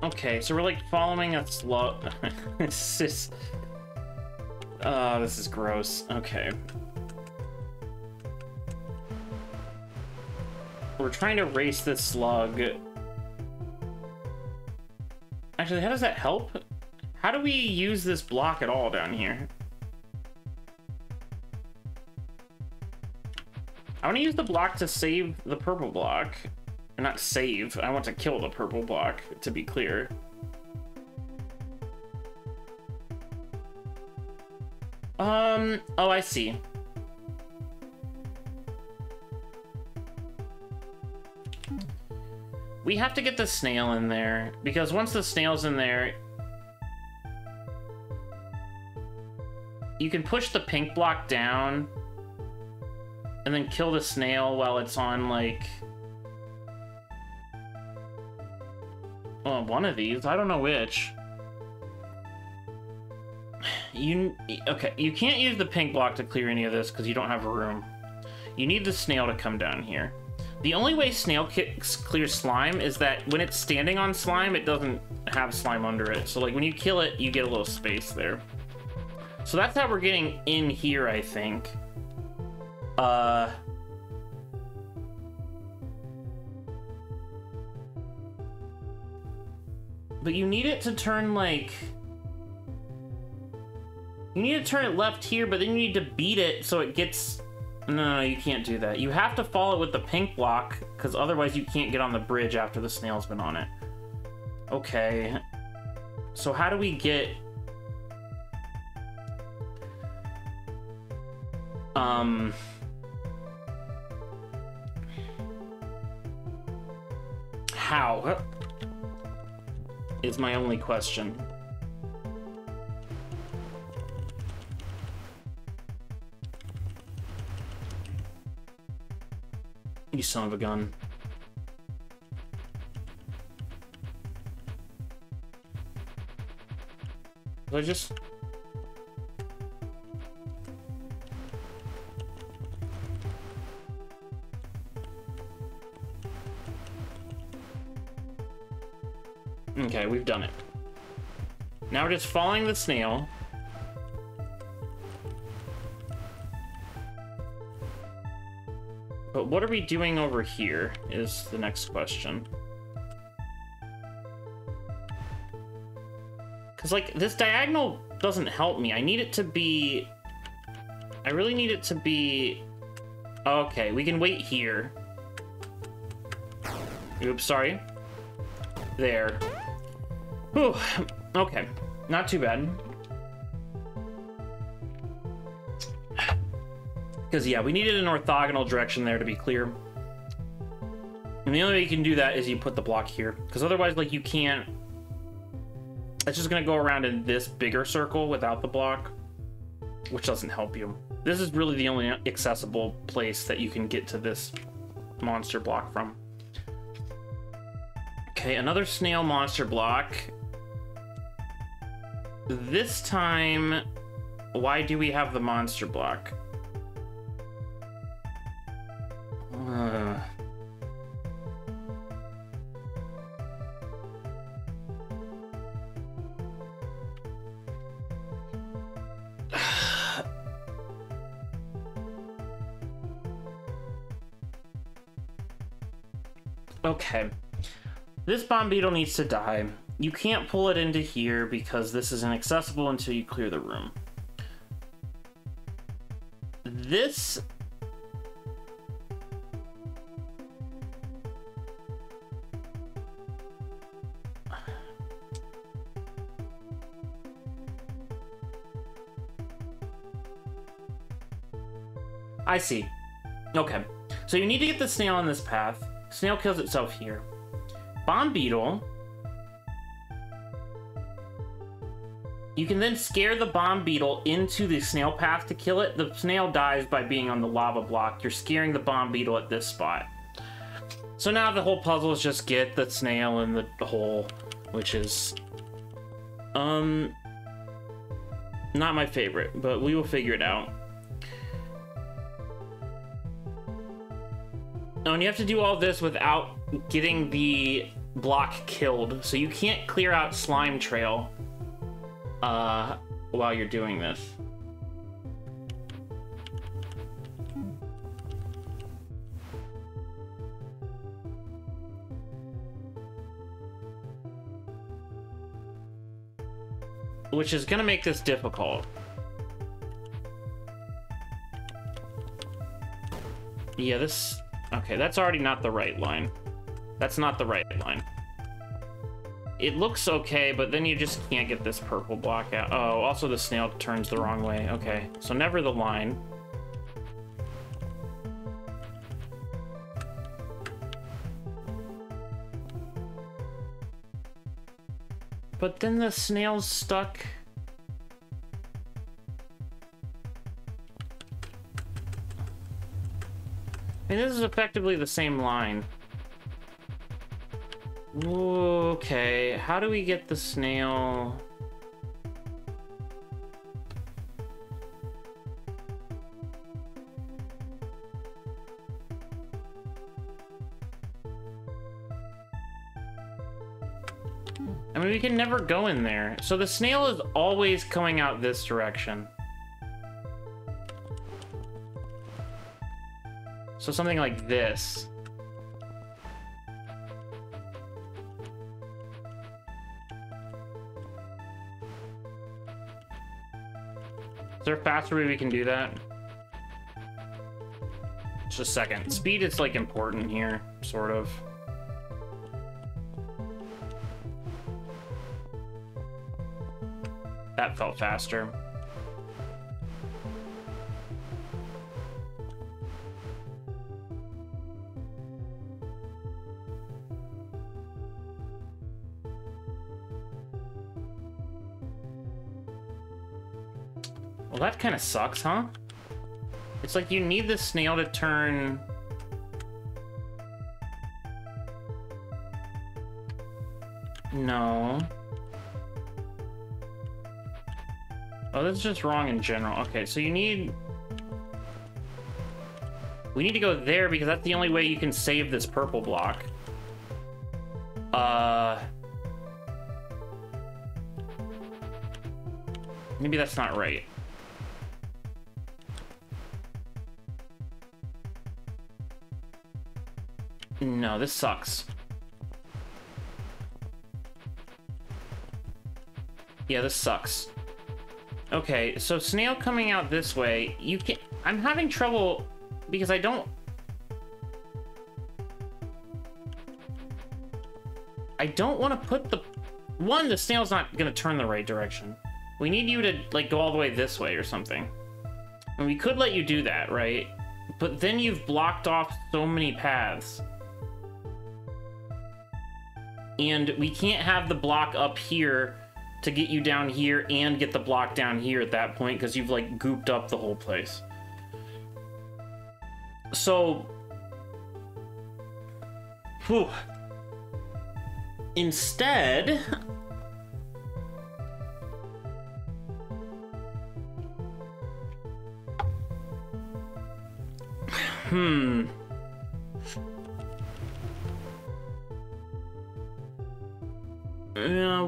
Okay, so we're like following a slug. It's just... oh, this is gross. Okay. We're trying to race this slug. Actually, how does that help? How do we use this block at all down here? I want to use the block to save the purple block. Or not save, I want to kill the purple block, to be clear. Oh, I see. We have to get the snail in there, because once the snail's in there, you can push the pink block down and then kill the snail while it's on, like... well, one of these. I don't know which. Okay, you can't use the pink block to clear any of this because you don't have room. You need the snail to come down here. The only way snail clears slime is that when it's standing on slime, it doesn't have slime under it. So like when you kill it, you get a little space there. So that's how we're getting in here, I think. But you need it to turn like... you need to turn it left here, but then you need to beat it so it gets... no, you can't do that. You have to follow it with the pink block, because otherwise you can't get on the bridge after the snail's been on it. Okay. So how do we get... how? Is my only question. You son of a gun. I just... okay, we've done it. Now we're just following the snail. But what are we doing over here is the next question. Because, like, this diagonal doesn't help me. I need it to be... I really need it to be... okay, we can wait here. Oops, sorry. There. Whew. Okay, not too bad. Because, yeah, we needed an orthogonal direction there to be clear. And the only way you can do that is you put the block here. Because otherwise, like, you can't... it's just going to go around in this bigger circle without the block. Which doesn't help you. This is really the only accessible place that you can get to this monster block from. Okay, another snail monster block. This time, why do we have the monster block? Okay. This bomb beetle needs to die. You can't pull it into here because this is inaccessible until you clear the room. This... I see. Okay. So you need to get the snail on this path. Snail kills itself here. Bomb beetle. You can then scare the bomb beetle into the snail path to kill it. The snail dies by being on the lava block. You're scaring the bomb beetle at this spot. So now the whole puzzle is just get the snail in the hole, which is not my favorite, but we will figure it out. Oh, and you have to do all this without getting the block killed, so you can't clear out slime trail while you're doing this. Which is gonna make this difficult. Yeah, this... Okay, that's already not the right line. That's not the right line. It looks okay, but then you just can't get this purple block out. Oh, also the snail turns the wrong way. Okay, so never the line. But then the snail's stuck. I mean, this is effectively the same line. Okay, how do we get the snail? I mean, we can never go in there. So the snail is always coming out this direction. So something like this. Is there a faster way we can do that? Just a second. Speed is like important here, sort of. That felt faster. Well, that kind of sucks, huh? It's like you need the snail to turn... No. Oh, that's just wrong in general. Okay, so you need... We need to go there because that's the only way you can save this purple block. Maybe that's not right. No, this sucks. Yeah, this sucks. Okay, so snail coming out this way, you can... I'm having trouble because I don't want to put the... One, the snail's not going to turn the right direction. We need you to, like, go all the way this way or something. And we could let you do that, right? But then you've blocked off so many paths. And we can't have the block up here to get you down here and get the block down here at that point because you've, like, gooped up the whole place. So... Whew. Instead...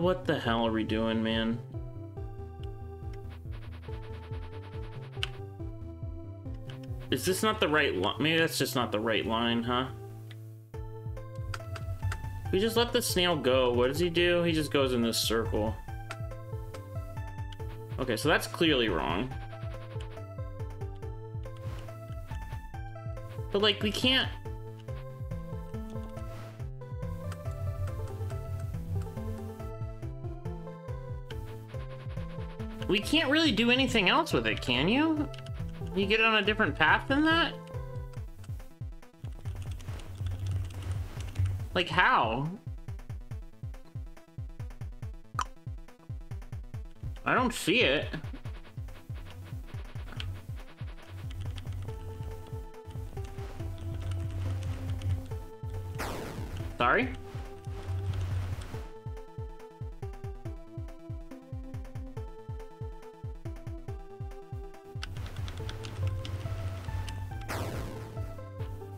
What the hell are we doing, man? Is this not the right line? Maybe that's just not the right line, huh? We just let the snail go. What does he do? He just goes in this circle. Okay, so that's clearly wrong. But, like, we can't... We can't really do anything else with it, can you? You get it on a different path than that? Like, how? I don't see it. Sorry?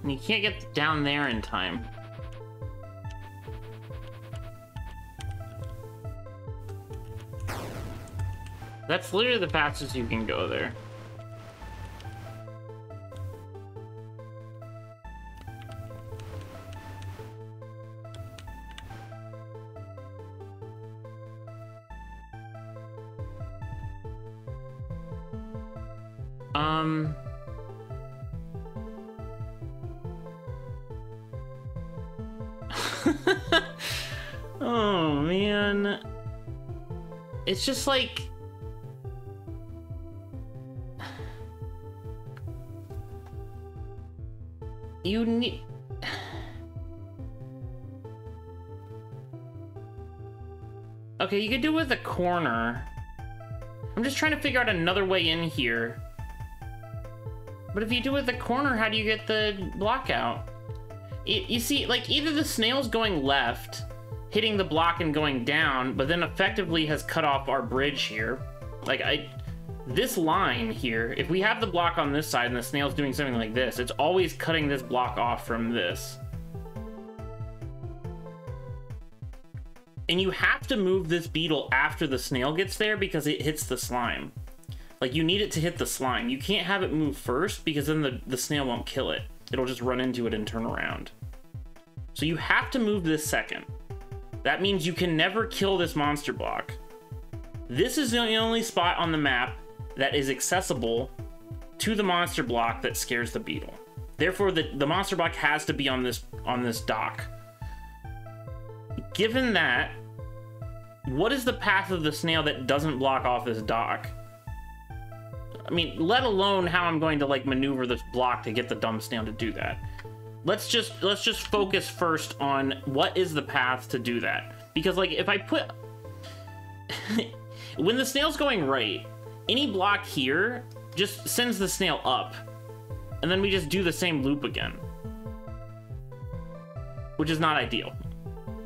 You can't get down there in time. That's literally the fastest you can go there. Oh, man. It's just like... You need... Okay, you could do it with a corner. I'm just trying to figure out another way in here. But if you do it with the corner, how do you get the block out? You see, like, either the snail's going left, hitting the block and going down, but then effectively has cut off our bridge here. Like, this line here, if we have the block on this side and the snail's doing something like this, it's always cutting this block off from this. And you have to move this beetle after the snail gets there because it hits the slime. Like, you need it to hit the slime. You can't have it move first because then the snail won't kill it. It'll just run into it and turn around. So you have to move this second. That means you can never kill this monster block. This is the only spot on the map that is accessible to the monster block that scares the beetle. Therefore, the monster block has to be on this dock. Given that, what is the path of the snail that doesn't block off this dock? I mean, let alone how I'm going to, like, maneuver this block to get the dumb snail to do that. Let's just focus first on what is the path to do that. Because, like, if I put... when the snail's going right, any block here just sends the snail up. And then we just do the same loop again. Which is not ideal.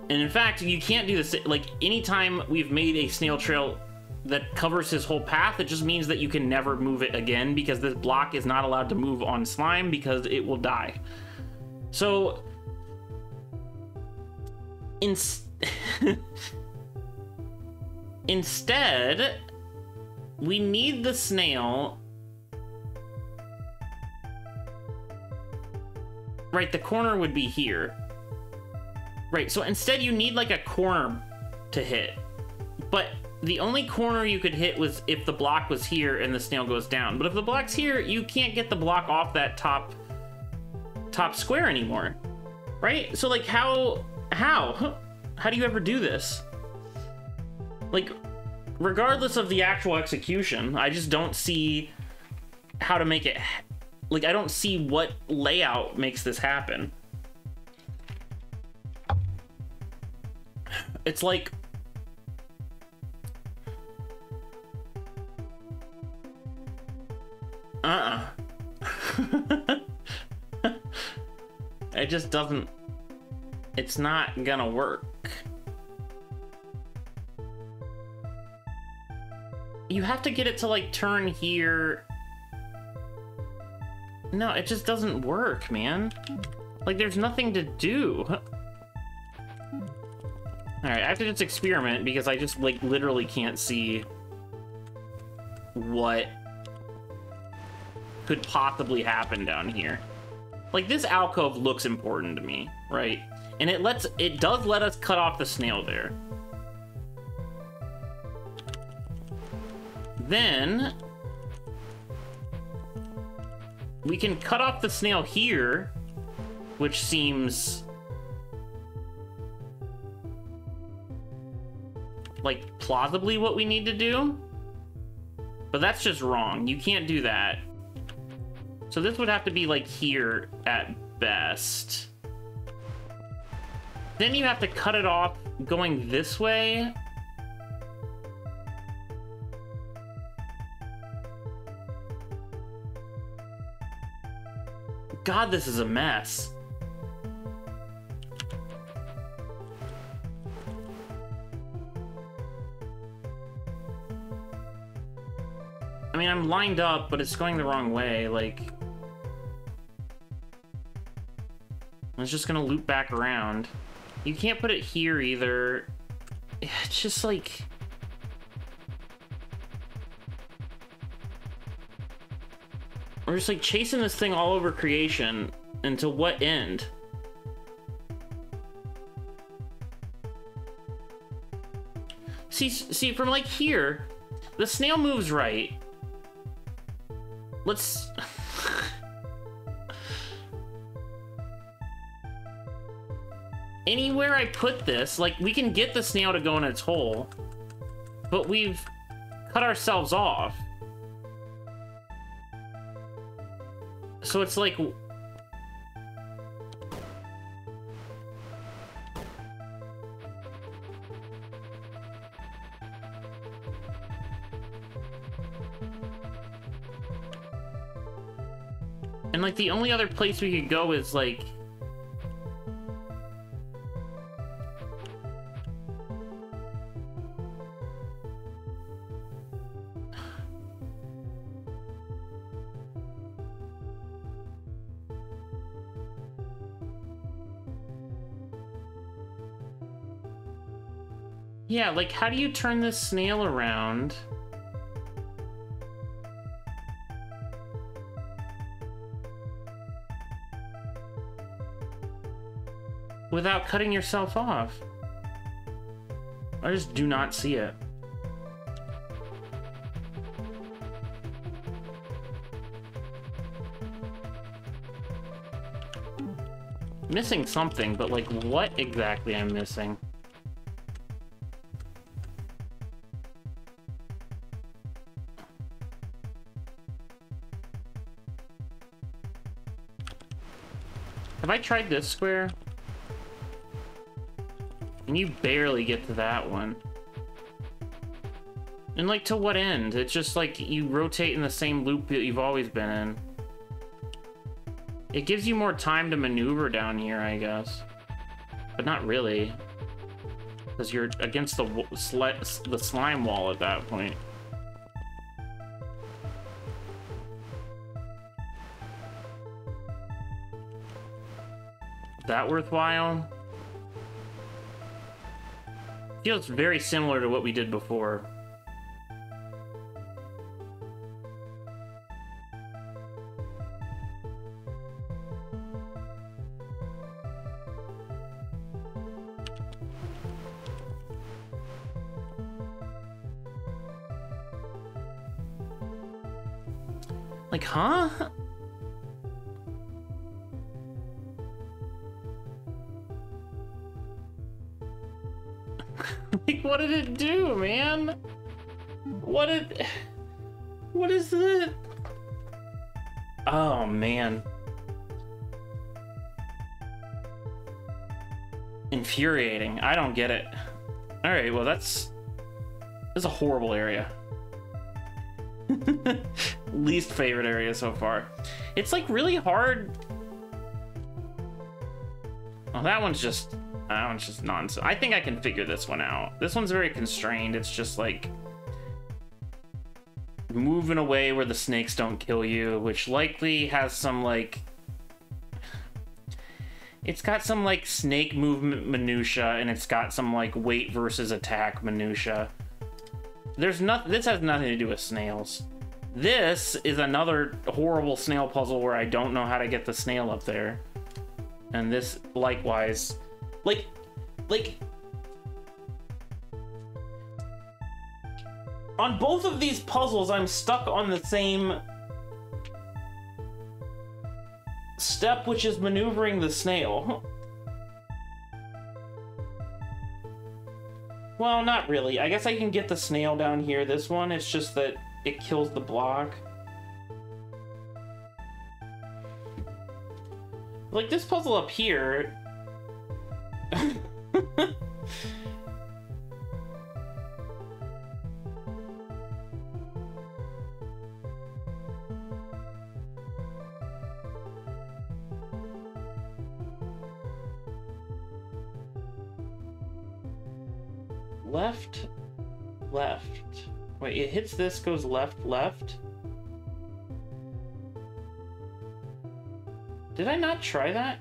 And in fact, you can't do this, like, anytime we've made a snail trail that covers his whole path, it just means that you can never move it again because this block is not allowed to move on slime because it will die. So, instead, we need the snail. Right, the corner would be here. Right, so instead you need like a corner to hit. But the only corner you could hit was if the block was here and the snail goes down. But if the block's here, you can't get the block off that top square anymore. Right? So like how do you ever do this? Like, regardless of the actual execution, I just don't see how to make it, like, I don't see what layout makes this happen. It's like, it just doesn't, it's not gonna work. You have to get it to, like, turn here. No, it just doesn't work, man. Like, there's nothing to do. Alright, I have to just experiment because I just, like, literally can't see what could possibly happen down here. Like, this alcove looks important to me, right? And it does let us cut off the snail there. Then we can cut off the snail here, which seems like plausibly what we need to do. But that's just wrong. You can't do that. So this would have to be like here at best. Then you have to cut it off going this way. God, this is a mess. I mean, I'm lined up, but it's going the wrong way, like... It's just gonna loop back around. You can't put it here either. It's just like... We're just like chasing this thing all over creation until what end? See, from like here, the snail moves right. Let's... Anywhere I put this, like, we can get the snail to go in its hole, but we've cut ourselves off. So it's like... And, like, the only other place we could go is, like... Yeah, like, how do you turn this snail around? Without cutting yourself off? I just do not see it. Missing something, but like, what exactly I'm missing? Have I tried this square? And you barely get to that one. And like, to what end? It's just like you rotate in the same loop that you've always been in. It gives you more time to maneuver down here, I guess. But not really. Because you're against the slime wall at that point. That worthwhile? Feels very similar to what we did before. Like, huh? Like, what did it do, man? What is it? Oh, man. Infuriating. I don't get it. Alright, well, this is a horrible area. Least favorite area so far. It's, like, really hard. Oh, that one's just nonsense. I think I can figure this one out. This one's very constrained. It's just like moving away where the snakes don't kill you, which likely has some like... It's got some like snake movement minutia, and it's got some like weight versus attack minutia. This has nothing to do with snails. This is another horrible snail puzzle where I don't know how to get the snail up there. And this, likewise, Like, on both of these puzzles, I'm stuck on the same step, which is maneuvering the snail. Well, not really. I guess I can get the snail down here, this one. It's just that it kills the block. Like, this puzzle up here... Left, left. Wait, it hits this, goes left, left. Did I not try that?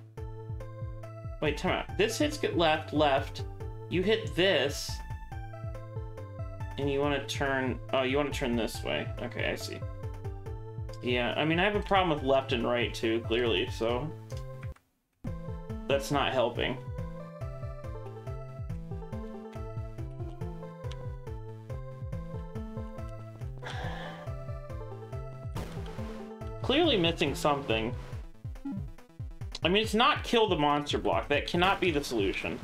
Wait, time out. This hits get left, left. You hit this. And you want to turn... Oh, you want to turn this way. Okay, I see. Yeah, I mean, I have a problem with left and right, too, clearly, so... That's not helping. Clearly missing something. I mean, it's not kill the monster block. That cannot be the solution.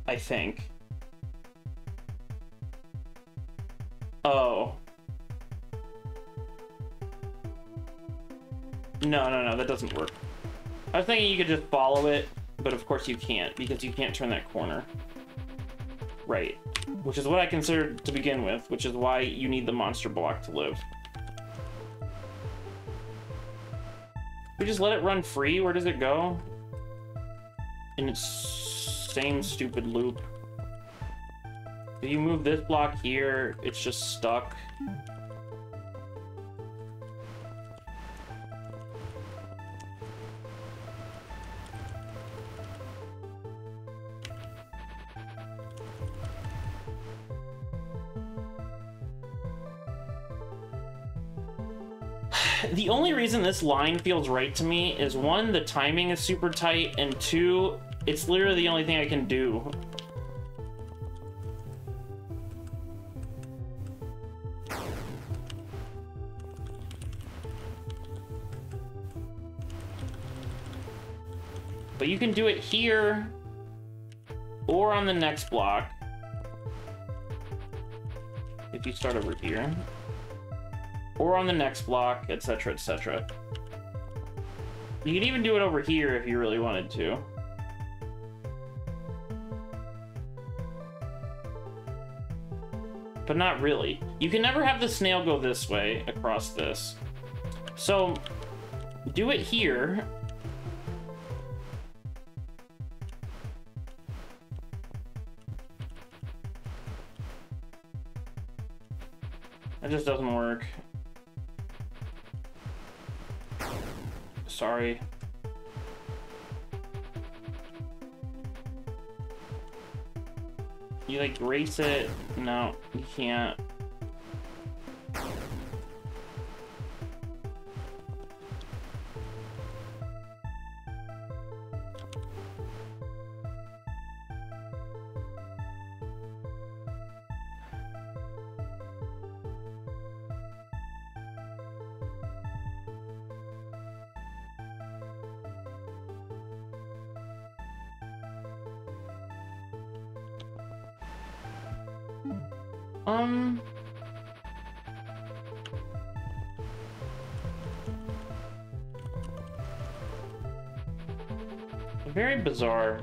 I think. Oh. No, that doesn't work. I was thinking you could just follow it, but of course you can't, because you can't turn that corner. Right. Which is what I considered to begin with, which is why you need the monster block to live. We just let it run free? Where does it go? In its same stupid loop. If you move this block here, it's just stuck. The only reason this line feels right to me is, one, the timing is super tight, and two, it's literally the only thing I can do. But you can do it here, or on the next block, if you start over here. Or on the next block, etc., etc. You can even do it over here if you really wanted to. But not really. You can never have the snail go this way across this. So, do it here. That just doesn't work. Sorry. You like race it? No, you can't. Very bizarre.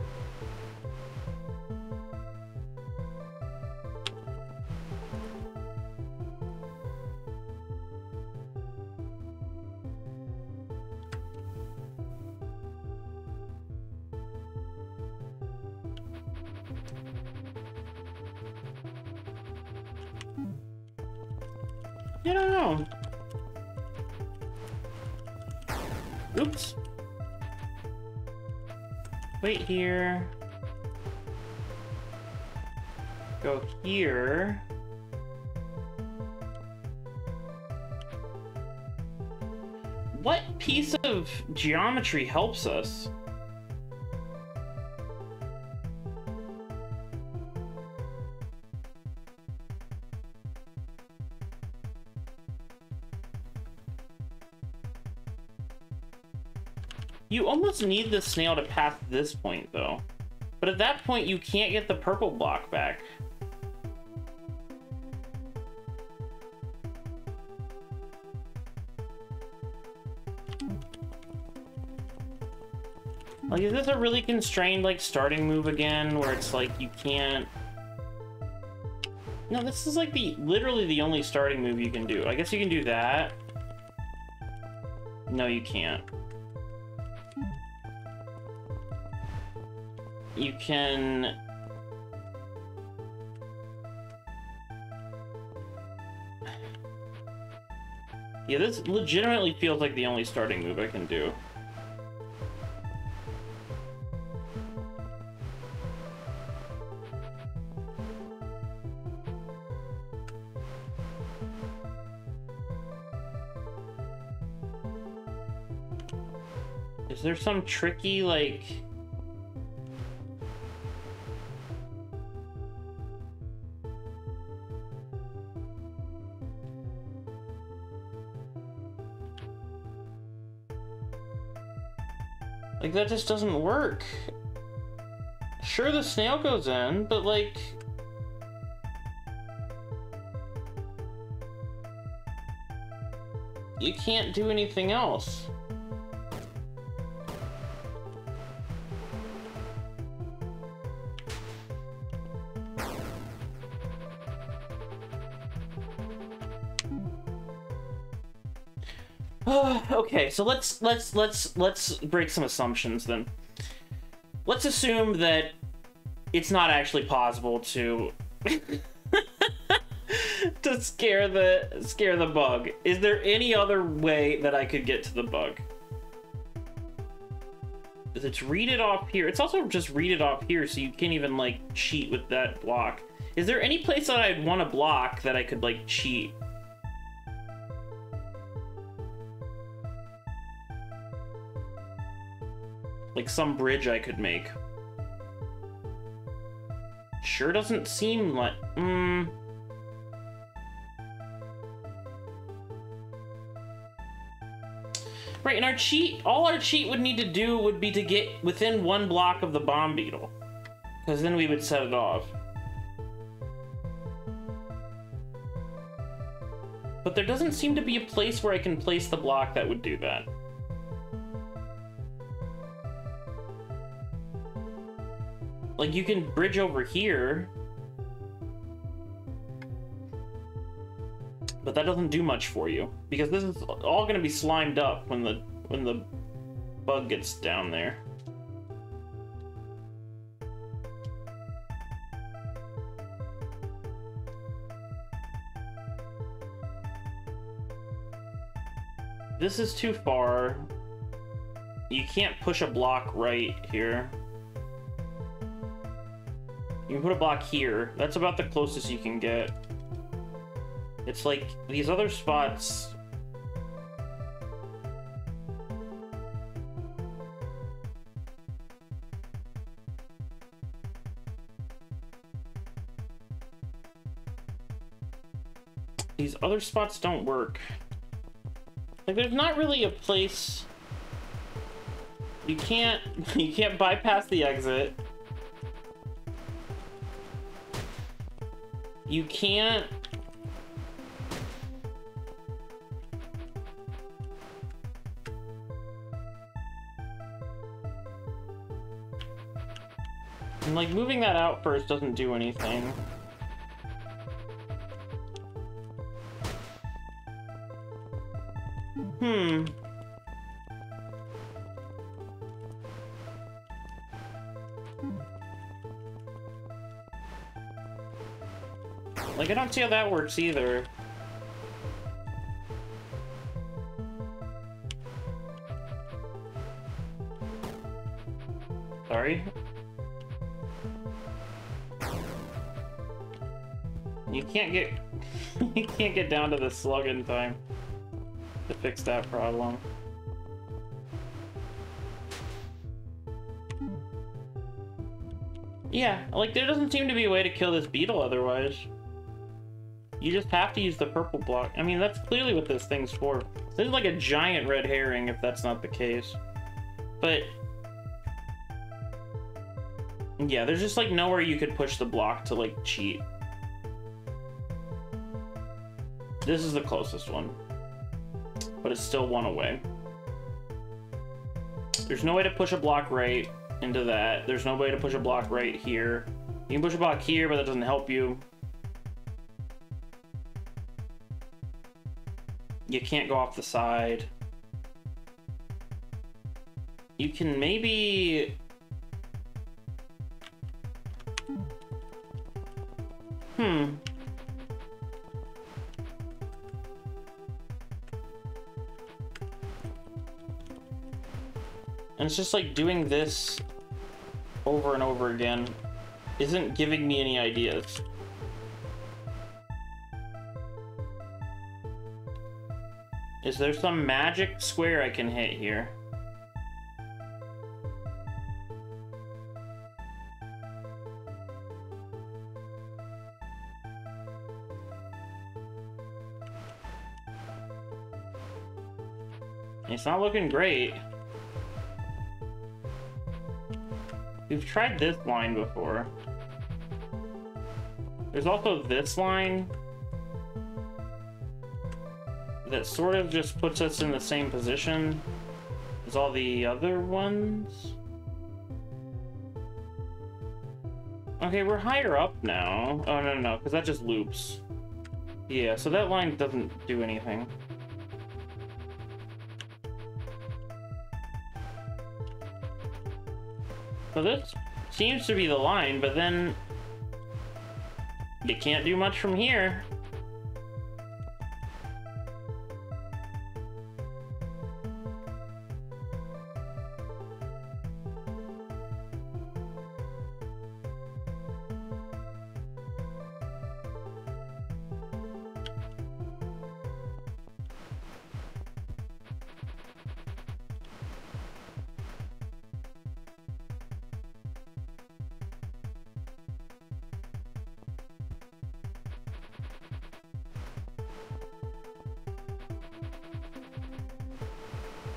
I don't know. Oops. Wait here. Go here. What piece of geometry helps us? You almost need the snail to pass this point, though. But at that point, you can't get the purple block back. Like, is this a really constrained, like, starting move again, where it's like, you can't... No, this is like literally the only starting move you can do. I guess you can do that. No, you can't. You can... Yeah, this legitimately feels like the only starting move I can do. Is there some tricky, like... Like, that just doesn't work. Sure, the snail goes in, but, like... You can't do anything else. Okay, so let's break some assumptions then. Let's assume that it's not actually possible to to scare the bug. Is there any other way that I could get to the bug? Because it's read it off here. It's also just read it off here, so you can't even like cheat with that block. Is there any place that I'd want to block that I could like cheat? Like some bridge I could make. Sure doesn't seem like... Right, and our cheat... All our cheat would need to do would be to get within one block of the bomb beetle. Because then we would set it off. But there doesn't seem to be a place where I can place the block that would do that. Like, you can bridge over here, but that doesn't do much for you because this is all going to be slimed up when the bug gets down there. This is too far. You can't push a block right here. You can put a block here. That's about the closest you can get. It's like these other spots. These other spots don't work. Like, there's not really a place. You can't bypass the exit. You can't... And, like, moving that out first doesn't do anything. Like, I don't see how that works either. Sorry? You can't get... you can't get down to the slug in time to fix that problem. Yeah, like, there doesn't seem to be a way to kill this beetle otherwise. You just have to use the purple block. I mean, that's clearly what this thing's for. This is like a giant red herring if that's not the case. But yeah, there's just like nowhere you could push the block to like cheat. This is the closest one, but it's still one away. There's no way to push a block right into that. There's no way to push a block right here. You can push a block here, but that doesn't help you. You can't go off the side. You can maybe... And it's just like doing this over and over again isn't giving me any ideas. Is there some magic square I can hit here? It's not looking great. We've tried this line before. There's also this line that sort of just puts us in the same position as all the other ones. Okay, we're higher up now. Oh, no, because that just loops. Yeah, so that line doesn't do anything. So this seems to be the line, but then you can't do much from here.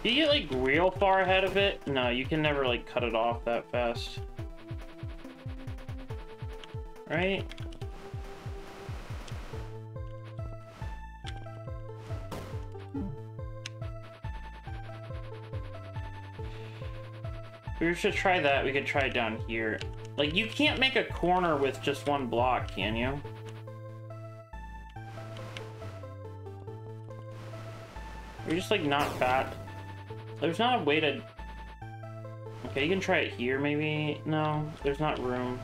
Do you get like real far ahead of it? No, you can never like cut it off that fast. Right? We should try that. We could try it down here. Like, you can't make a corner with just one block, can you? You're just like not fat. There's not a way to... Okay, you can try it here, maybe? No, there's not room.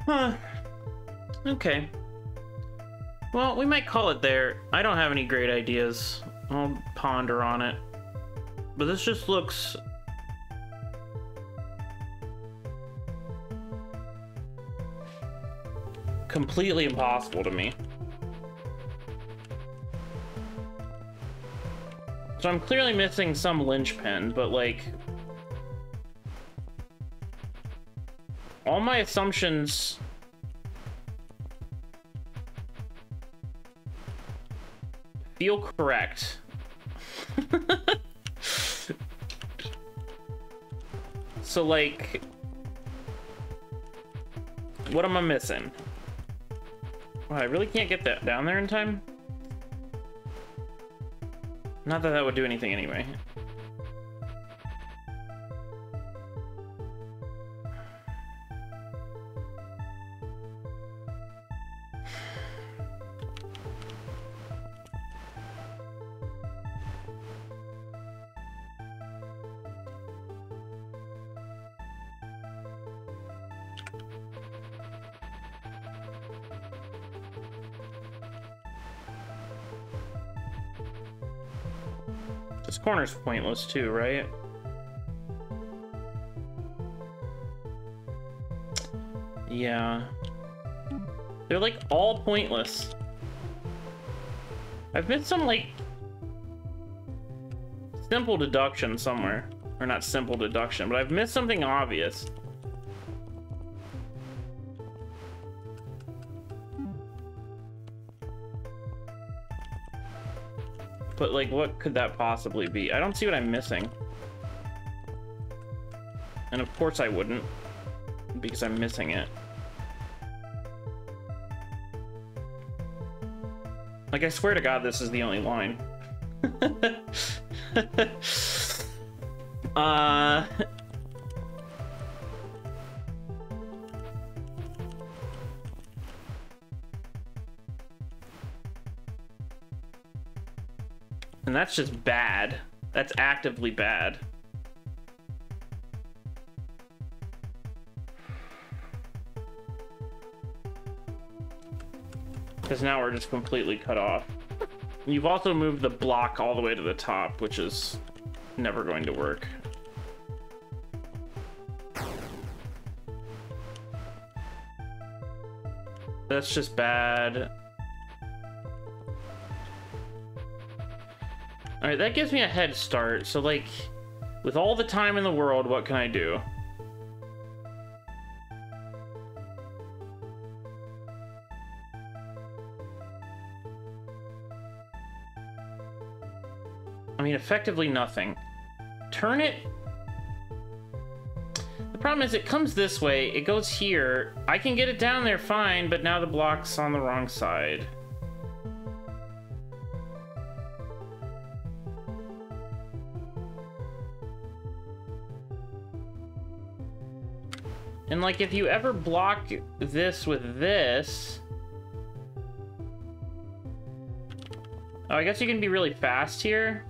Huh. Okay. Well, we might call it there. I don't have any great ideas. I'll ponder on it. But this just looks... completely impossible to me. So I'm clearly missing some linchpin, but like... all my assumptions feel correct. So like, what am I missing? Oh, I really can't get that down there in time? Not that that would do anything anyway. This corner's pointless too, right? Yeah. They're like all pointless. I've missed some like simple deduction somewhere. Or not simple deduction, but I've missed something obvious. But like, what could that possibly be? I don't see what I'm missing. And of course I wouldn't, because I'm missing it. Like, I swear to God, this is the only line. And that's just bad. That's actively bad. Because now we're just completely cut off. You've also moved the block all the way to the top, which is never going to work. That's just bad. Alright, that gives me a head start. So, like, with all the time in the world, what can I do? I mean, effectively nothing. Turn it... The problem is it comes this way, it goes here. I can get it down there fine, but now the block's on the wrong side. And like, if you ever block this with this... Oh, I guess you can be really fast here.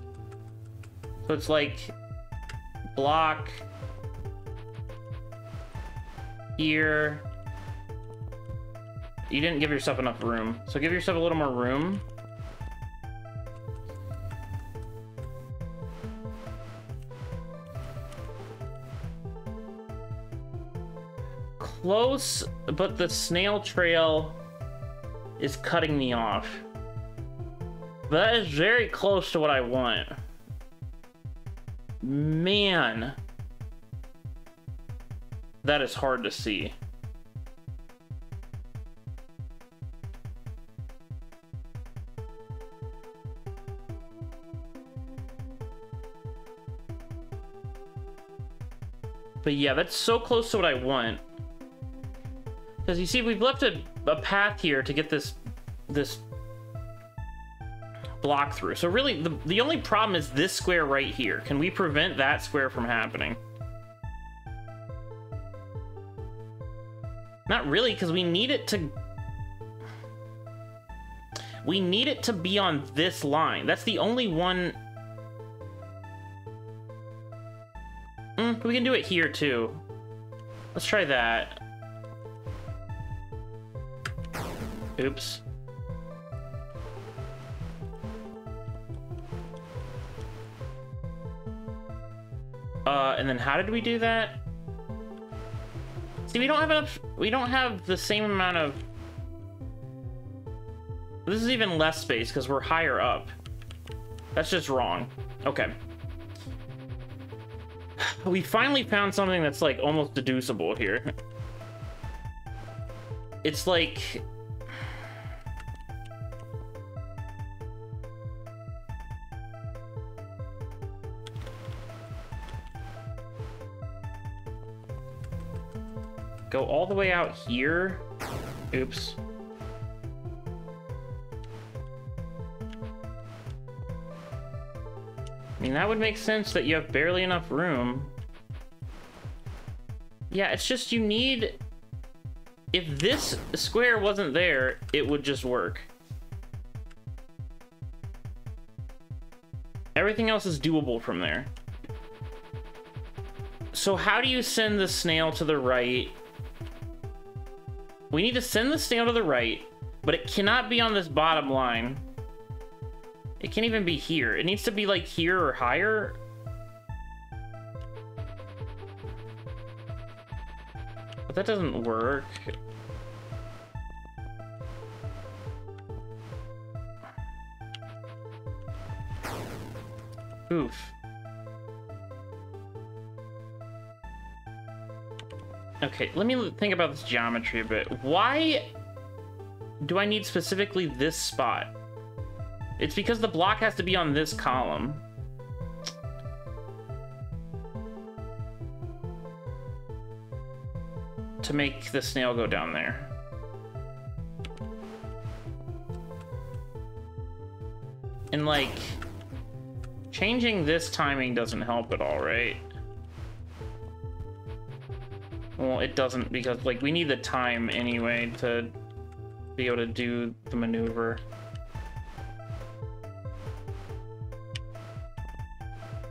So it's like, block here. You didn't give yourself enough room. So give yourself a little more room. Close, but the snail trail is cutting me off. But that is very close to what I want. Man. That is hard to see. But yeah, that's so close to what I want. Because you see, we've left a path here to get this block through. So really, the only problem is this square right here. Can we prevent that square from happening? Not really, because we need it to... We need it to be on this line. That's the only one... we can do it here, too. Let's try that. Oops. And then how did we do that? See, we don't have enough... We don't have the same amount of... This is even less space because we're higher up. That's just wrong. Okay. We finally found something that's like almost deducible here. It's like... Go all the way out here. Oops. I mean, that would make sense that you have barely enough room. Yeah, it's just you need... If this square wasn't there, it would just work. Everything else is doable from there. So how do you send the snail to the right? We need to send the snail to the right, but it cannot be on this bottom line. It can't even be here. It needs to be like here or higher. But that doesn't work. Oof. Okay, let me think about this geometry a bit. Why do I need specifically this spot? It's because the block has to be on this column. To make the snail go down there. And like, changing this timing doesn't help at all, right? Well, it doesn't, because like we need the time anyway to be able to do the maneuver.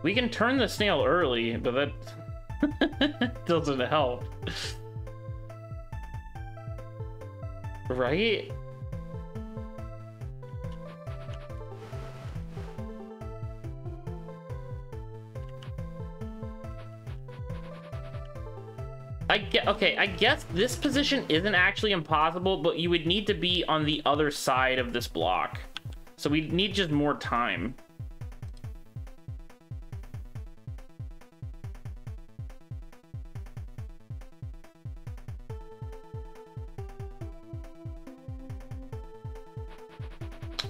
We can turn the snail early, but that doesn't help. Right? Okay, I guess this position isn't actually impossible, but you would need to be on the other side of this block. So we need just more time.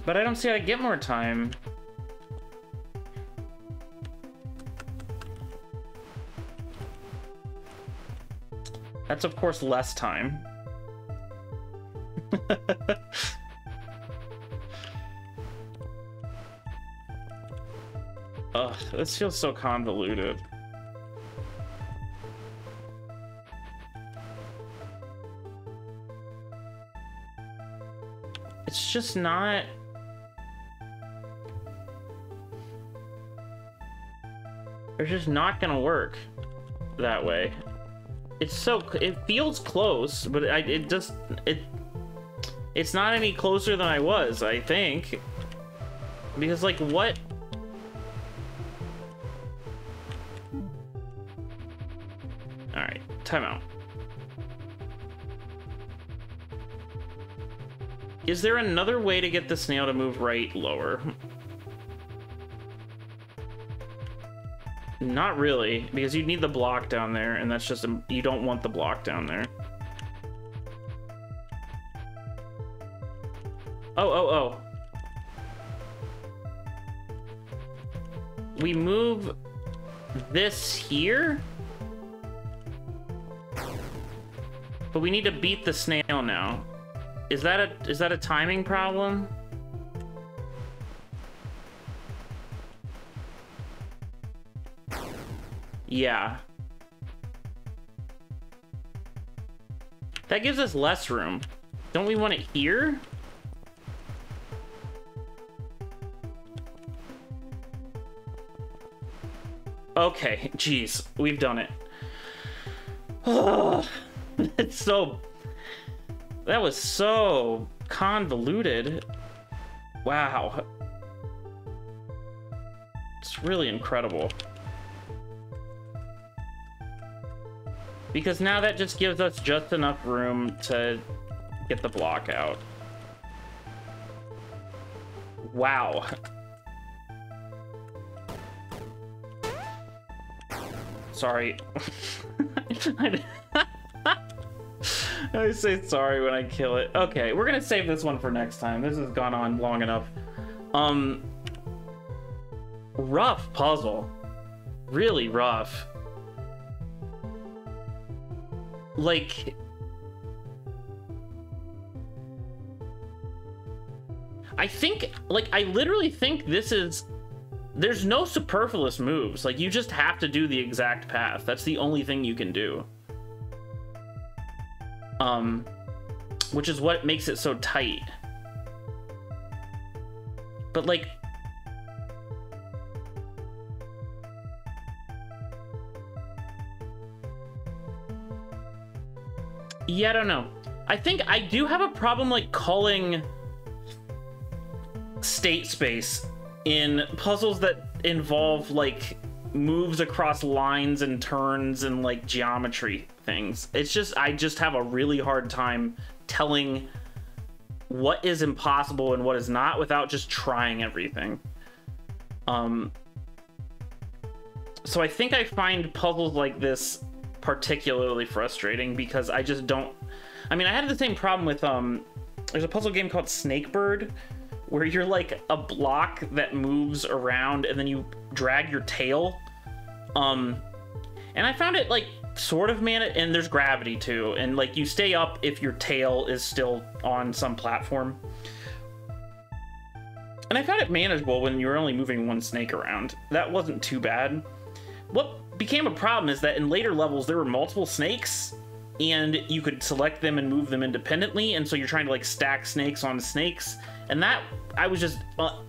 But I don't see how to get more time. That's, of course, less time. Ugh, this feels so convoluted. It's just not... It's just not gonna work that way. It's so, it feels close, but it's not any closer than I was, I think. Because like what? All right, time out. Is there another way to get the snail to move right lower? Not really, because you need the block down there, and that's just you don't want the block down there. Oh. We move this here, but we need to beat the snail now. Is that a timing problem? Yeah. That gives us less room. Don't we want it here? Okay, jeez, we've done it. Oh, it's so... That was so convoluted. Wow. It's really incredible. Because now that just gives us just enough room to get the block out. Wow. Sorry. I say sorry when I kill it. Okay, we're gonna save this one for next time. This has gone on long enough. Rough puzzle. Really rough. Like... I think, like, I literally think this is... There's no superfluous moves. Like, you just have to do the exact path. That's the only thing you can do. Which is what makes it so tight. But, like... Yeah, I don't know. I think I do have a problem, like, calling state space in puzzles that involve, like, moves across lines and turns and like geometry things. It's just, I just have a really hard time telling what is impossible and what is not without just trying everything. So I think I find puzzles like this particularly frustrating because I just don't, I mean, I had the same problem with, there's a puzzle game called Snakebird where you're like a block that moves around and then you drag your tail. And I found it like sort of and there's gravity too. And like you stay up if your tail is still on some platform. And I found it manageable when you were only moving one snake around. That wasn't too bad. What became a problem is that in later levels there were multiple snakes and you could select them and move them independently, and so you're trying to like stack snakes on snakes, and that I was just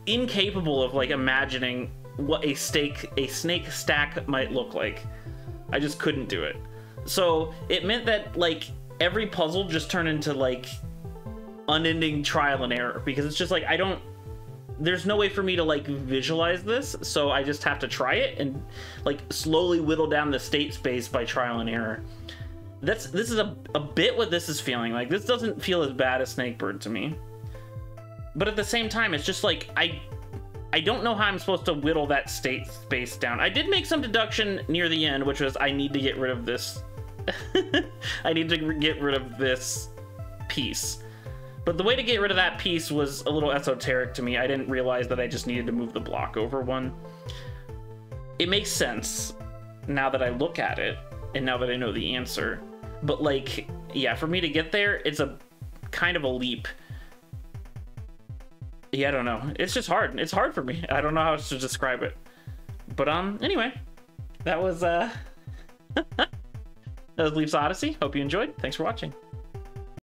incapable of like imagining what a snake stack might look like. I just couldn't do it. So it meant that like every puzzle just turned into like unending trial and error, because it's just like there's no way for me to like visualize this, so I just have to try it and like slowly whittle down the state space by trial and error. This is a bit what this is feeling like. This doesn't feel as bad as Snakebird to me, but at the same time it's just like I don't know how I'm supposed to whittle that state space down. I did make some deduction near the end, which was I need to get rid of this I need to get rid of this piece. But the way to get rid of that piece was a little esoteric to me. I didn't realize that I just needed to move the block over one. It makes sense now that I look at it and now that I know the answer. But like, yeah, for me to get there, it's a kind of a leap. Yeah, I don't know. It's just hard. It's hard for me. I don't know how else to describe it. But anyway, that was that was Leaf's Odyssey. Hope you enjoyed. Thanks for watching.